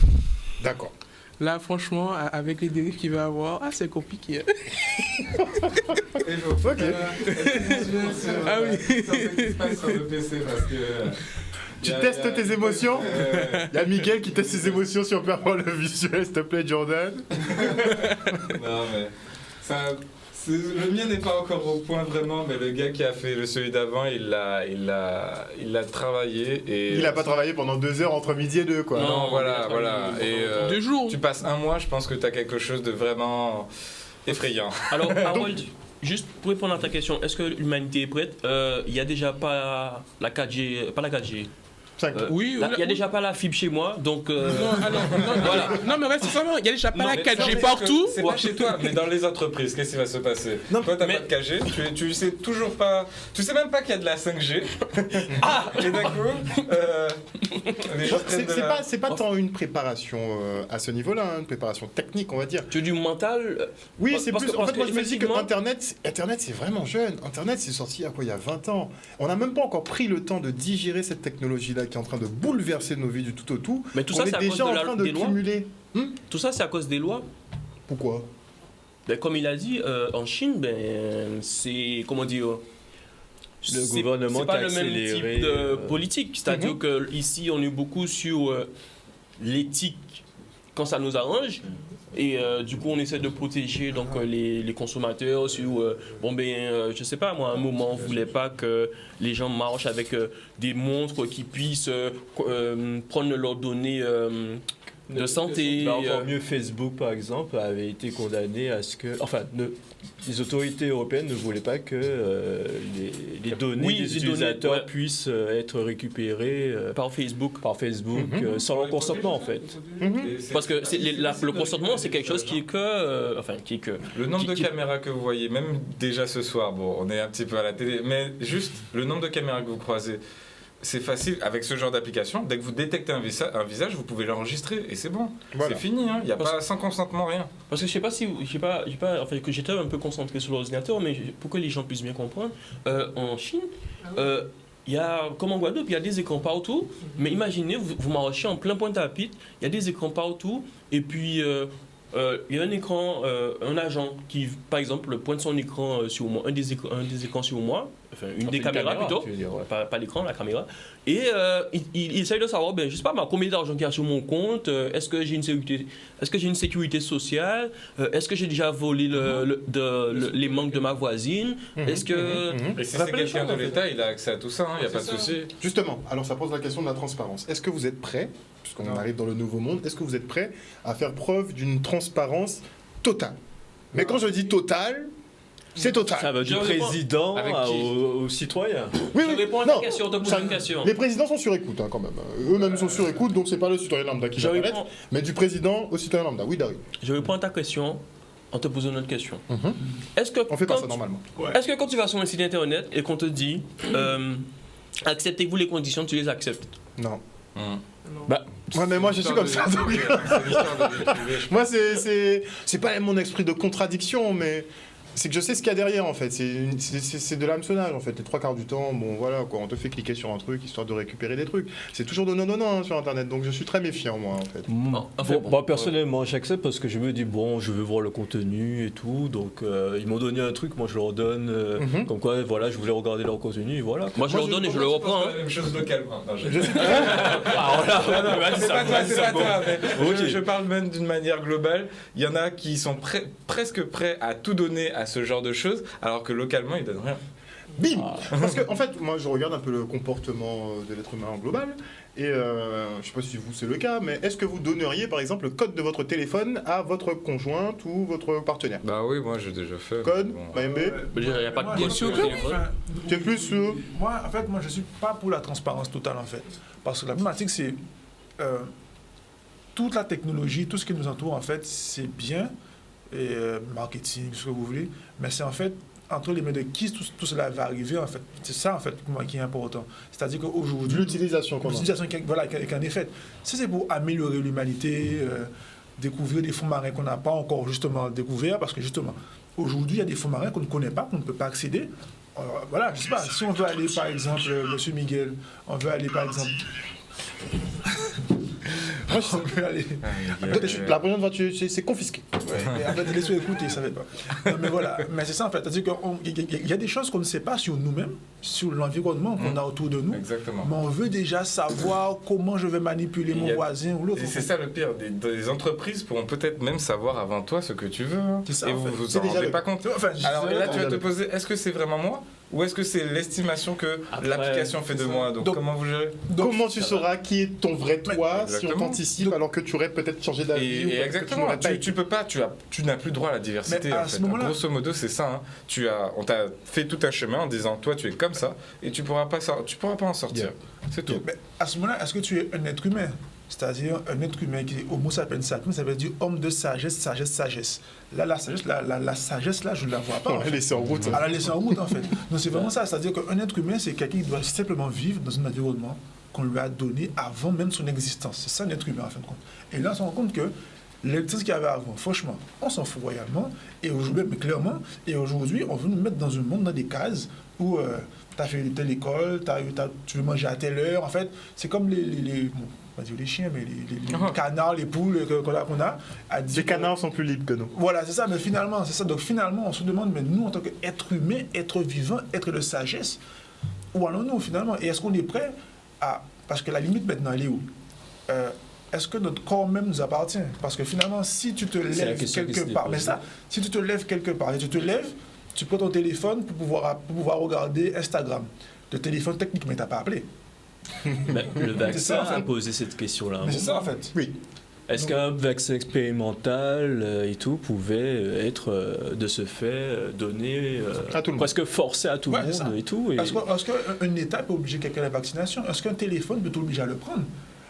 D'accord. Là, franchement, avec les dérives qu'il va avoir, c'est compliqué. Ok. Ah oui. Tu testes tes émotions? Il y a Miguel qui teste ses émotions sur le visuel, s'il te plaît, Jordan. Non, mais le mien n'est pas encore au point vraiment, mais le gars qui a fait celui d'avant, il l'a travaillé. Et il n'a pas travaillé pendant 2 heures entre midi et 2, quoi. Non, voilà. Et 2 jours. Tu passes 1 mois, je pense que tu as quelque chose de vraiment effrayant. Alors, Harold, juste pour répondre à ta question, est-ce que l'humanité est prête? Il n'y a déjà pas la 4G, pas la 4G. Oui, il n'y a déjà pas la fibre chez moi, donc... voilà. Non, mais reste vraiment, il n'y a déjà pas la 4G partout. C'est pas chez toi, mais dans les entreprises, qu'est-ce qui va se passer? Toi, tu n'as pas de 4G, tu sais toujours pas... Tu sais même pas qu'il y a de la 5G. Ah! Et d'un coup, les gens c'est pas tant une préparation à ce niveau-là, une préparation technique, on va dire. Tu veux du mental? Oui, c'est plus... En fait, moi, je me dis que Internet, c'est vraiment jeune. Internet, c'est sorti il y a 20 ans. On n'a même pas encore pris le temps de digérer cette technologie-là qui est en train de bouleverser nos vies du tout au tout. Mais tout ça, c'est à cause des lois. Tout ça, c'est à cause des lois. Pourquoi? Comme il a dit, en Chine, c'est... Comment dire? Le gouvernement c'est pas le même type de politique. C'est-à-dire qu'ici, on est beaucoup sur l'éthique quand ça nous arrange. Et du coup, on essaie de protéger donc, les consommateurs sur... je sais pas, moi, à un moment, on voulait pas que les gens marchent avec des montres qui puissent prendre leurs données de santé. Encore mieux, Facebook, par exemple, avait été condamné à ce que... Enfin, les autorités européennes ne voulaient pas que les données des utilisateurs puissent être récupérées par Facebook, sans leur consentement, en fait. Parce que le consentement, c'est quelque chose qui est que... Le nombre de caméras que vous voyez, même déjà ce soir, bon, on est un petit peu à la télé, mais juste le nombre de caméras que vous croisez, c'est facile avec ce genre d'application. Dès que vous détectez un visage, vous pouvez l'enregistrer et c'est bon. Voilà. C'est fini, il n'y a pas sans consentement rien. Parce que je sais pas si que j'étais un peu concentré sur l'ordinateur, mais pour que les gens puissent bien comprendre, en Chine, il y a, comme en Guadeloupe, il y a des écrans partout, mais imaginez, vous marchez en plein Pointe-à-Pitre, il y a des écrans partout, et puis il y a un écran, un agent qui, par exemple, pointe son écran sur moi, un des écrans sur moi, enfin une caméras plutôt, pas l'écran, la caméra, et il essaye de savoir, je sais pas, combien d'argent qu'il y a sur mon compte, est-ce que j'ai une sécurité sociale, est-ce que j'ai déjà volé les manques de ma voisine, est-ce que... Et si c'est quelqu'un de l'État, il a accès à tout ça, il n'y a pas de souci. Justement, alors ça pose la question de la transparence. Est-ce que vous êtes prêts, puisqu'on arrive dans le nouveau monde, est-ce que vous êtes prêts à faire preuve d'une transparence totale? Mais quand je dis totale, c'est total. Ça va du président aux citoyens. Oui, je réponds à ta question, Les présidents sont sur écoute quand même. Eux-mêmes sont sur écoute, donc c'est pas le citoyen lambda qui va apparaître, mais du président au citoyen lambda. Oui, Dari. Je réponds à ta question en te posant une autre question. On fait pas ça normalement. Est-ce que quand tu vas sur un site internet et qu'on te dit acceptez-vous les conditions, tu les acceptes? Non. Ouais, mais moi je suis comme ça. Donc... moi c'est pas mon esprit de contradiction, mais c'est que je sais ce qu'il y a derrière en fait. C'est de l'hameçonnage en fait. Les 3/4 du temps, bon voilà quoi, on te fait cliquer sur un truc histoire de récupérer des trucs. C'est toujours de non sur internet, donc je suis très méfiant moi en fait. Moi personnellement j'accepte parce que je me dis je veux voir le contenu et tout, donc ils m'ont donné un truc, moi je leur donne comme quoi voilà je voulais regarder leur contenu et voilà. Moi je leur donne et je le reprends. C'est la même chose localement. Je parle même d'une manière globale. Il y en a qui sont presque prêts à tout donner à ce genre de choses, alors que localement, ils donnent rien. Bim. Parce que, en fait, moi, je regarde un peu le comportement de l'être humain en global, et je sais pas si vous, c'est le cas, mais est-ce que vous donneriez, par exemple, le code de votre téléphone à votre conjointe ou votre partenaire? Bah oui, moi, j'ai déjà fait. Code, AMB. Il n'y a pas de code sur le téléphone. Tu es plus sûr? Moi, en fait, je suis pas pour la transparence totale, en fait. Parce que la problématique, c'est... toute la technologie, tout ce qui nous entoure, en fait, c'est bien, et marketing, ce que vous voulez, mais c'est en fait entre les mains de qui tout cela va arriver, en fait. C'est ça, en fait, qui est important. C'est-à-dire qu'aujourd'hui... L'utilisation qu'on qui en est faite. Si c'est pour améliorer l'humanité, découvrir des fonds marins qu'on n'a pas encore justement découverts, parce que justement, aujourd'hui, il y a des fonds marins qu'on ne connaît pas, qu'on ne peut pas accéder. Voilà, je sais pas, si on veut aller, par exemple, Monsieur Miguel, on veut aller, par exemple... Moi, je peux aller. La prochaine fois, c'est confisqué. Ouais, en fait, laissez écouter, ils ne savaient pas. Non, mais voilà, mais c'est ça en fait. C'est-à-dire qu'il y a des choses qu'on ne sait pas sur nous-mêmes, sur l'environnement qu'on a autour de nous. Exactement. Mais on veut déjà savoir comment je vais manipuler mon voisin ou l'autre. Et c'est ça le pire. Des entreprises pourront peut-être même savoir avant toi ce que tu veux. C'est ça, et vous vous en rendez pas compte. Enfin, alors là, tu vas te poser, est-ce que c'est vraiment moi? Ou est-ce que c'est l'estimation que l'application fait de moi? Donc comment vous gérez? Comment tu sauras qui est ton vrai toi si on t'anticipe alors que tu aurais peut-être changé d'avis? Et exactement, tu peux pas, tu n'as plus droit à la diversité. En fait. Grosso modo, c'est ça. On t'a fait tout un chemin en disant toi tu es comme ça et tu pourras pas en sortir. Yeah. C'est tout. Mais à ce moment-là, est-ce que tu es un être humain? C'est-à-dire un être humain qui est homo sapiens sapiens, ça veut dire homme de sagesse, sagesse, sagesse. Là, la sagesse, là, je ne la vois pas. On l'a laissé en route. Elle l'a laissé en route, en fait. Donc, c'est vraiment ça. C'est-à-dire qu'un être humain, c'est quelqu'un qui doit simplement vivre dans un environnement qu'on lui a donné avant même son existence. C'est ça, un être humain, en fin de compte. Et là, on se rend compte que l'existence qu'il y avait avant, franchement, on s'en fout royalement. Et aujourd'hui, mais clairement, et aujourd'hui, on veut nous mettre dans un monde, dans des cases où tu as fait telle école, tu veux manger à telle heure. En fait, c'est comme les chiens, mais les canards, les poules qu'on a. Les canards sont plus libres que nous. Voilà, c'est ça, mais finalement, c'est ça. Donc finalement, on se demande, mais nous, en tant qu'être humain, être vivant, être de sagesse, où allons-nous finalement? Et est-ce qu'on est prêt à... Parce que la limite maintenant, elle est où? Est-ce que notre corps même nous appartient? Parce que finalement, si tu te lèves quelque part, mais ça, si tu te lèves quelque part, et tu te lèves, tu prends ton téléphone pour pouvoir regarder Instagram. Le téléphone technique, mais tu n'as pas appelé. Le vaccin a posé cette question-là. Mais c'est ça, en fait. Oui. Est-ce qu'un vaccin expérimental et tout pouvait être de ce fait donné à tout le monde, presque forcé à tout le monde et tout Est-ce qu'un État peut obliger quelqu'un à la vaccination? Est-ce qu'un téléphone peut t'obliger à le prendre?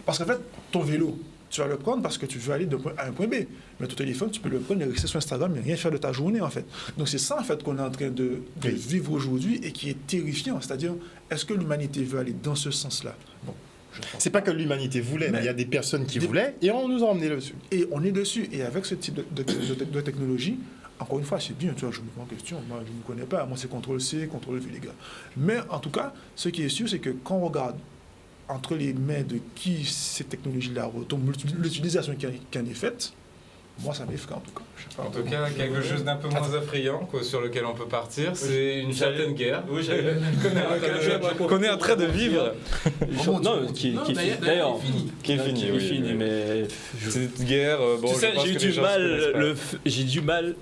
Parce qu'en fait, ton vélo, tu vas le prendre parce que tu veux aller d'un point A à un point B. Mais ton téléphone, tu peux le prendre et rester sur Instagram et rien faire de ta journée, en fait. Donc c'est ça, en fait, qu'on est en train de vivre aujourd'hui et qui est terrifiant. C'est-à-dire, est-ce que l'humanité veut aller dans ce sens-là? Bon. C'est pas que l'humanité voulait, mais il y a des personnes qui voulaient et on nous a emmenés dessus. Et on est dessus. Et avec ce type de technologie, encore une fois, c'est bien, tu vois, je me mets en question. Moi, je ne me connais pas. Moi, c'est CTRL-C, CTRL-V, les gars. Mais en tout cas, ce qui est sûr, c'est que quand on regarde entre les mains de qui ces technologies-là retombent, l'utilisation qui en est faite, moi, ça m'effraie en tout cas. Je sais pas. En tout cas, quelque chose d'un peu moins effrayant sur lequel on peut partir, c'est une certaine guerre qu'on est en train de vivre. Non, qui est fini, mais cette guerre, bon, tu sais,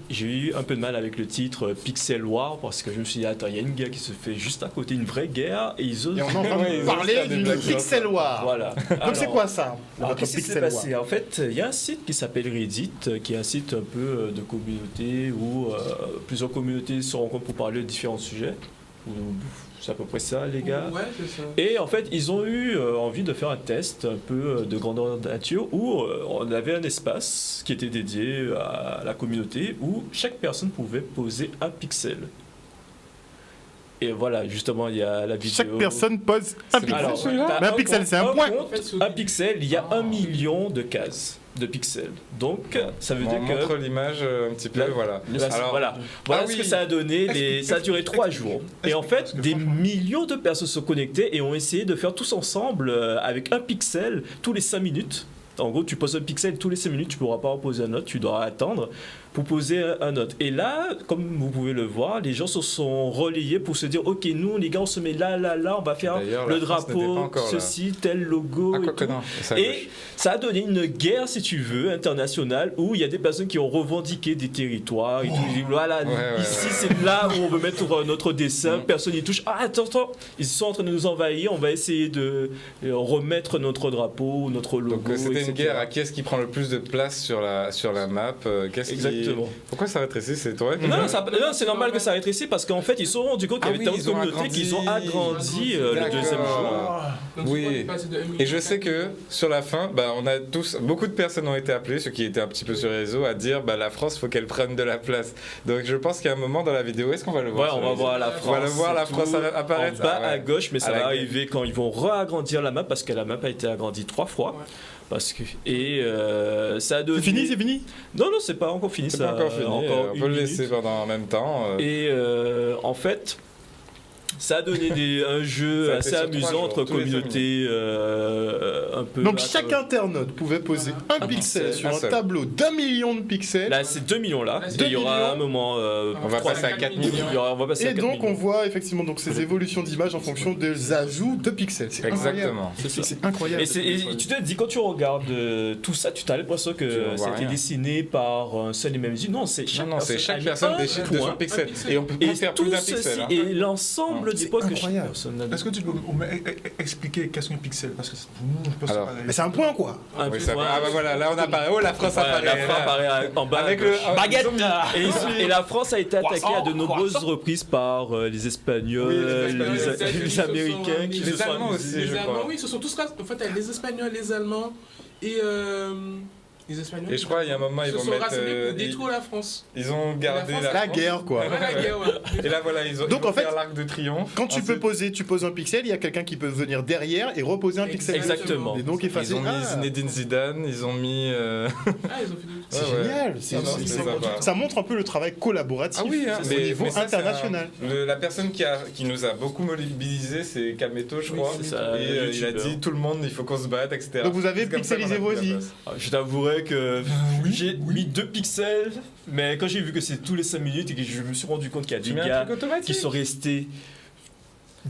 j'ai eu un peu de mal avec le titre Pixel War parce que je me suis dit, attends, il y a une guerre qui se fait juste à côté, une vraie guerre, et ils osent. Et on est en train de parler d'une Pixel War. Voilà. Donc c'est quoi ça? Qu'est-ce qui s'est passé? En fait, il y a un site qui s'appelle Reddit, qui est un site un peu de communauté où plusieurs communautés se rencontrent pour parler de différents sujets. C'est à peu près ça, les gars. Ouais, c'est ça. Et en fait, ils ont eu envie de faire un test un peu de grandeur nature où on avait un espace qui était dédié à la communauté où chaque personne pouvait poser un pixel. Et voilà, justement, il y a la vidéo. Chaque personne pose un pixel. Alors, mais un pixel, c'est un point. Un pixel, il y a 1 million de cases de pixels. Donc, ça veut dire que... On montre l'image un petit peu, voilà. Alors, voilà ce que ça a donné. Ça a duré 3 jours. Et en fait, des millions de personnes se sont connectées et ont essayé de faire tous ensemble avec un pixel tous les 5 minutes. En gros, tu poses un pixel tous les 5 minutes, tu ne pourras pas en poser un autre, tu dois attendre pour poser un autre. Et là, comme vous pouvez le voir, les gens se sont relayés pour se dire, ok, nous, les gars, on se met là, on va faire le drapeau, ceci, tel logo. Et ça a donné une guerre, si tu veux, internationale, où il y a des personnes qui ont revendiqué des territoires. Et tout. Voilà, ici, c'est là où on veut mettre notre dessin, personne n'y touche. Ah, attends, ils sont en train de nous envahir, on va essayer de remettre notre drapeau, notre logo. Donc c'était une guerre à qui est-ce qui prend le plus de place sur la map, Exactement. Pourquoi ça rétrécit? C'est toi? Non, c'est normal que ça rétrécisse parce qu'en fait, ils se sont rendus compte qu'il y avait tellement de communautés qu'ils ont agrandi le deuxième jour. Oui. Et je sais que sur la fin, on a beaucoup de personnes ont été appelées, ceux qui étaient un petit peu sur les réseaux, à dire la France, faut qu'elle prenne de la place. Donc je pense qu'il y a un moment dans la vidéo, est-ce qu'on va le voir? Ouais, on va voir la France. On va le voir, la France apparaître. En bas à gauche, mais ça va arriver quand ils vont réagrandir la map parce que la map a été agrandie 3 fois. Parce que ça a donné... C'est fini? Non, c'est pas encore fini. C'est pas encore fini. On peut le laisser pendant en même temps. Et en fait, ça a donné un jeu assez amusant entre communautés un peu... Donc chaque internaute pouvait poser un pixel sur un tableau d'1 million de pixels. Là, c'est 2 millions là. Et il y aura un moment... on va passer à 4 millions. Et donc on voit effectivement ces évolutions d'images en fonction des ajouts de pixels. C'est exactement. C'est incroyable. Et tu te dis, quand tu regardes tout ça, tu as l'impression que c'était dessiné par un seul et même yeux. Non, c'est chaque personne décide de son pixel. Et on peut pas faire plus d'un pixel. Et l'ensemble des points que chaque personne a. Est-ce que tu peux expliquer qu'est-ce qu'un pixel? Parce que mais c'est un point, quoi. Voilà, là on apparaît. Oh, la France apparaît. La France apparaît en bas. Avec le baguette. Et la France a été attaquée à de nombreuses reprises par les Espagnols, les Américains, les Allemands aussi, je crois. Oui, ce sont tous en fait les Espagnols, les Allemands et les Espagnols. Et je crois qu'il y a un moment ils vont mettre pour détruire la France. Ils ont gardé la guerre, quoi. Et là voilà, ils ont fait l'arc de triomphe. Quand tu poses un pixel, il y a quelqu'un qui peut venir derrière et reposer un pixel. Exactement. Et donc effacer. Ils ont mis Zinedine Zidane, ils ont mis c'est génial. Ça montre un peu le travail collaboratif au niveau international. La personne qui nous a beaucoup mobilisé, c'est Kameto, je crois. Et il a dit tout le monde, il faut qu'on se batte, etc. Donc vous avez pixelisé vous aussi. Je t'avouerai que j'ai mis 2 pixels, mais quand j'ai vu que c'est tous les 5 minutes et que je me suis rendu compte qu'il y a des gars qui sont restés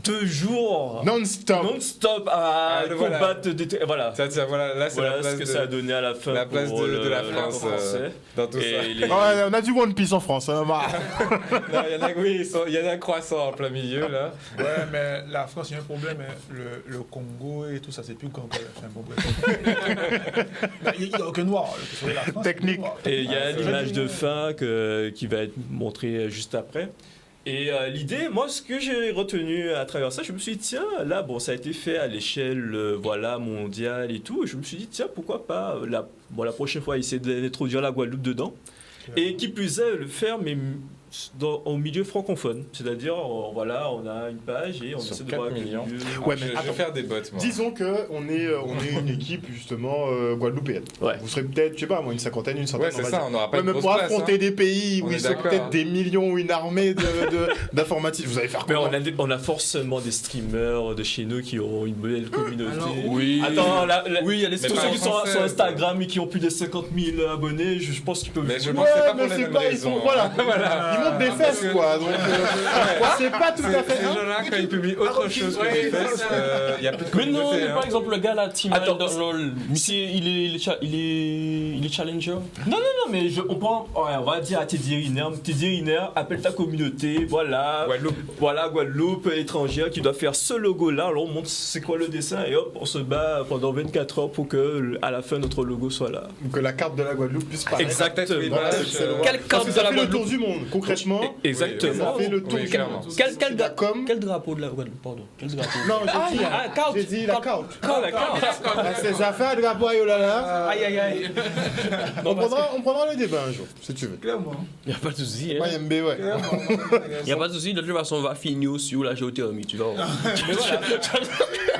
2 jours non-stop à combattre voilà. Voilà, là c'est voilà la place ce que ça a donné à la fin. La place de la France dans tout ça. On a du One Piece en France. Non, il y en a croissant en plein milieu là. Ouais, mais la France, il y a un problème. Le Congo et tout ça, c'est plus Congo. Bon, bref. Il n'y a aucun noir. La France, technique. Et il y a l'image de fin qui va être montrée juste après. Et l'idée, moi, ce que j'ai retenu à travers ça, je me suis dit, tiens, là, bon, ça a été fait à l'échelle mondiale et tout. Et je me suis dit, tiens, pourquoi pas la prochaine fois, essayer d'introduire la Guadeloupe dedans. Et qui plus est, le faire, mais au milieu francophone. C'est-à-dire, voilà, on a une page et on essaie de voir millions. Ouais, mais je vais faire des bots, moi. Disons qu'on est une équipe, justement, guadeloupéenne. Ouais. Vous serez peut-être, je sais pas, moi, une cinquantaine. Ouais, c'est ça, on n'aura pas une mais grosse pour place, affronter des pays où ils sont peut-être des millions ou une armée d'informatique, vous allez faire quoi? Mais on a forcément des streamers de chez nous qui ont une belle communauté. Alors, oui. Attends, oui, il y a tous ceux qui sont sur Instagram et qui ont plus de 50 000 abonnés, je pense qu'ils peuvent... Mais je pense que c'est pas pour les mêmes raisons. Voilà. Ils montent des fesses, quoi. Donc, c'est pas tout à fait. Ces gens-là, quand ils publient autre chose que des fesses, il y a plus de communauté. Mais non, par exemple, le gars là, Timal Attends, dans LoL, il est challenger. Non, mais on va dire à Teddy Riner, appelle ta communauté, voilà. Guadeloupe, étrangère, qui doit faire ce logo-là. Alors on montre c'est quoi le dessin et hop, on se bat pendant 24 heures pour que à la fin notre logo soit là. Que la carte de la Guadeloupe puisse paraître. Exactement. Quelle carte de la Ça fait le Guadeloupe? tour du monde, concrètement. Exactement. Ça fait le tour du monde. Quel drapeau de la Guadeloupe? Pardon. Quel drapeau? Non, j'ai dit la carte. La carte. Ces affaires de drapeau, oh là là. Aïe. On prendra le débat un jour, si tu veux. Clairement. Il n'y a pas de souci. Moi, MB, ouais. Il n'y a pas de souci. De toute façon, on va finir sur la géothermie, tu vois. Mais voilà.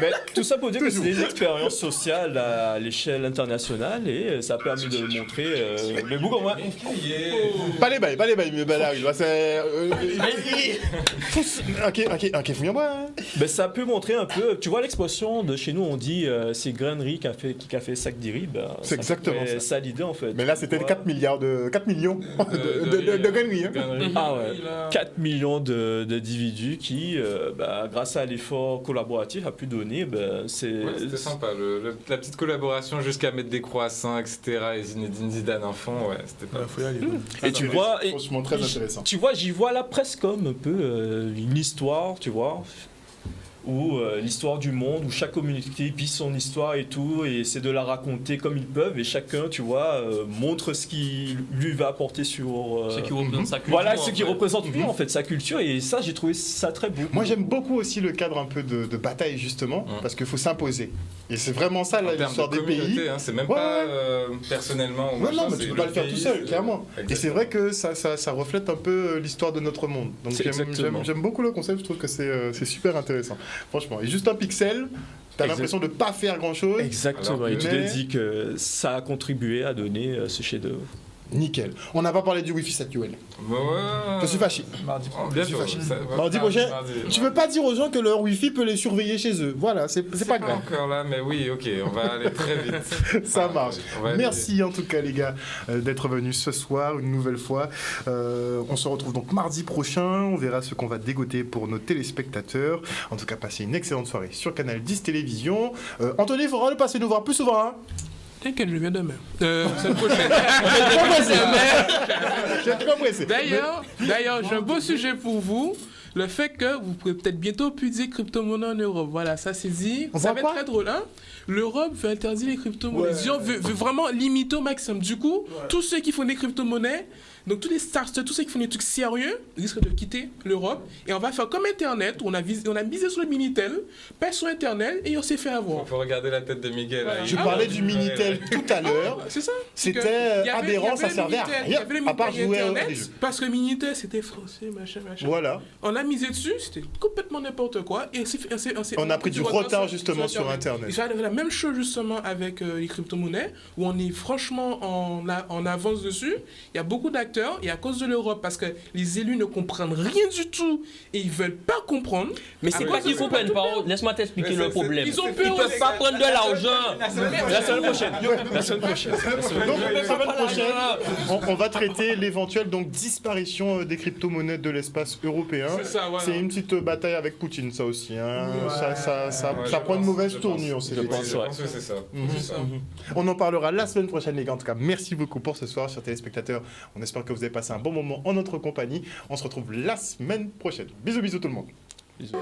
Mais tout ça pour dire que c'est une expérience sociale à l'échelle internationale et ça a permis de montrer le bout qu'on va. Pas les bails, mais là, c'est. Ok, faut bien boire. Ben, ça peut montrer un peu. Tu vois l'expression de chez nous, on dit c'est grainerie qui a fait sac d'iri. Ben, c'est exactement ça. Ça l'idée en fait. Mais là, c'était 4 millions de graineries. Ah ouais. 4 millions d'individus qui, grâce à l'effort collaboratif, a pu donner. C'était sympa. La petite collaboration jusqu'à mettre des croissants, etc. Et Zinedine Zidane en fond, ouais, c'était pas. Faut y aller. Et tu vois, franchement très intéressant. Tu vois, j'y vois là presque comme un peu une histoire, tu vois, où l'histoire du monde, où chaque communauté vit son histoire et tout, et essaie de la raconter comme ils peuvent, et chacun, tu vois, montre ce qui lui va apporter sur... ce qui représente sa culture. Voilà, ce qui représente lui, en fait, sa culture, et ça, j'ai trouvé ça très beau. Moi, j'aime beaucoup aussi le cadre un peu de bataille, justement, parce qu'il faut s'imposer. Et c'est vraiment ça, l'histoire des pays. Hein, c'est même pas personnellement... Non, mais tu peux pas le faire tout seul, clairement. Et c'est vrai que ça reflète un peu l'histoire de notre monde. Donc j'aime beaucoup le concept, je trouve que c'est super intéressant. Franchement, et juste un pixel, t'as l'impression de pas faire grand chose. Exactement, et tu te dis que ça a contribué à donner ce chef-d'œuvre. Nickel. On n'a pas parlé du Wi-Fi actuel. Je suis fâché. Mardi prochain. Tu veux pas dire aux gens que leur Wi-Fi peut les surveiller chez eux. Voilà, c'est pas grave. Encore là, mais oui, ok, on va aller très vite. Ça marche. Merci en tout cas les gars d'être venus ce soir une nouvelle fois. On se retrouve donc mardi prochain. On verra ce qu'on va dégoter pour nos téléspectateurs. En tout cas, passez une excellente soirée sur Canal 10 Télévision. Anthony, il faudra le passer nous voir plus souvent. Hein. T'inquiète, je viens demain. Semaine prochaine. Je suis trop pressé. D'ailleurs, j'ai un beau sujet pour vous. Le fait que vous pourrez peut-être bientôt plus dire crypto-monnaie en Europe. Voilà, ça c'est dit. Ça va être très drôle, hein? L'Europe veut interdire les crypto-monnaies. Veut vraiment limiter au maximum. Du coup, tous ceux qui font des crypto-monnaies, donc tous les startups, tous ceux qui font des trucs sérieux, risquent de quitter l'Europe. Et on va faire comme Internet, où on a misé sur le Minitel, passe sur Internet et on s'est fait avoir. Il faut regarder la tête de Miguel. Je parlais du Minitel tout à l'heure. C'est ça. C'était aberrant, ça servait à rien. À part jouer à des jeux. Parce que Minitel, c'était français, machin. Voilà. On a misé dessus, c'était complètement n'importe quoi. Et on a pris du retard justement sur Internet. C'est la même chose justement avec les crypto-monnaies, où on est franchement en avance dessus. Il y a beaucoup d'acteurs dictateur et à cause de l'Europe, parce que les élus ne comprennent rien du tout et ils veulent pas comprendre. Mais c'est quoi qu'ils comprennent pas? Laisse-moi t'expliquer le problème. Ils peuvent pas prendre de l'argent. La semaine prochaine. Donc, la semaine prochaine, on va traiter l'éventuelle disparition des crypto-monnaies de l'espace européen. C'est une petite bataille avec Poutine, ça aussi. Hein. Ça prend une mauvaise tournure. Je pense que c'est ça. On en parlera la semaine prochaine, les gars. En tout cas, merci beaucoup pour ce soir, chers téléspectateurs. On espère que vous avez passé un bon moment en notre compagnie. On se retrouve la semaine prochaine. Bisous, bisous tout le monde. Bisous.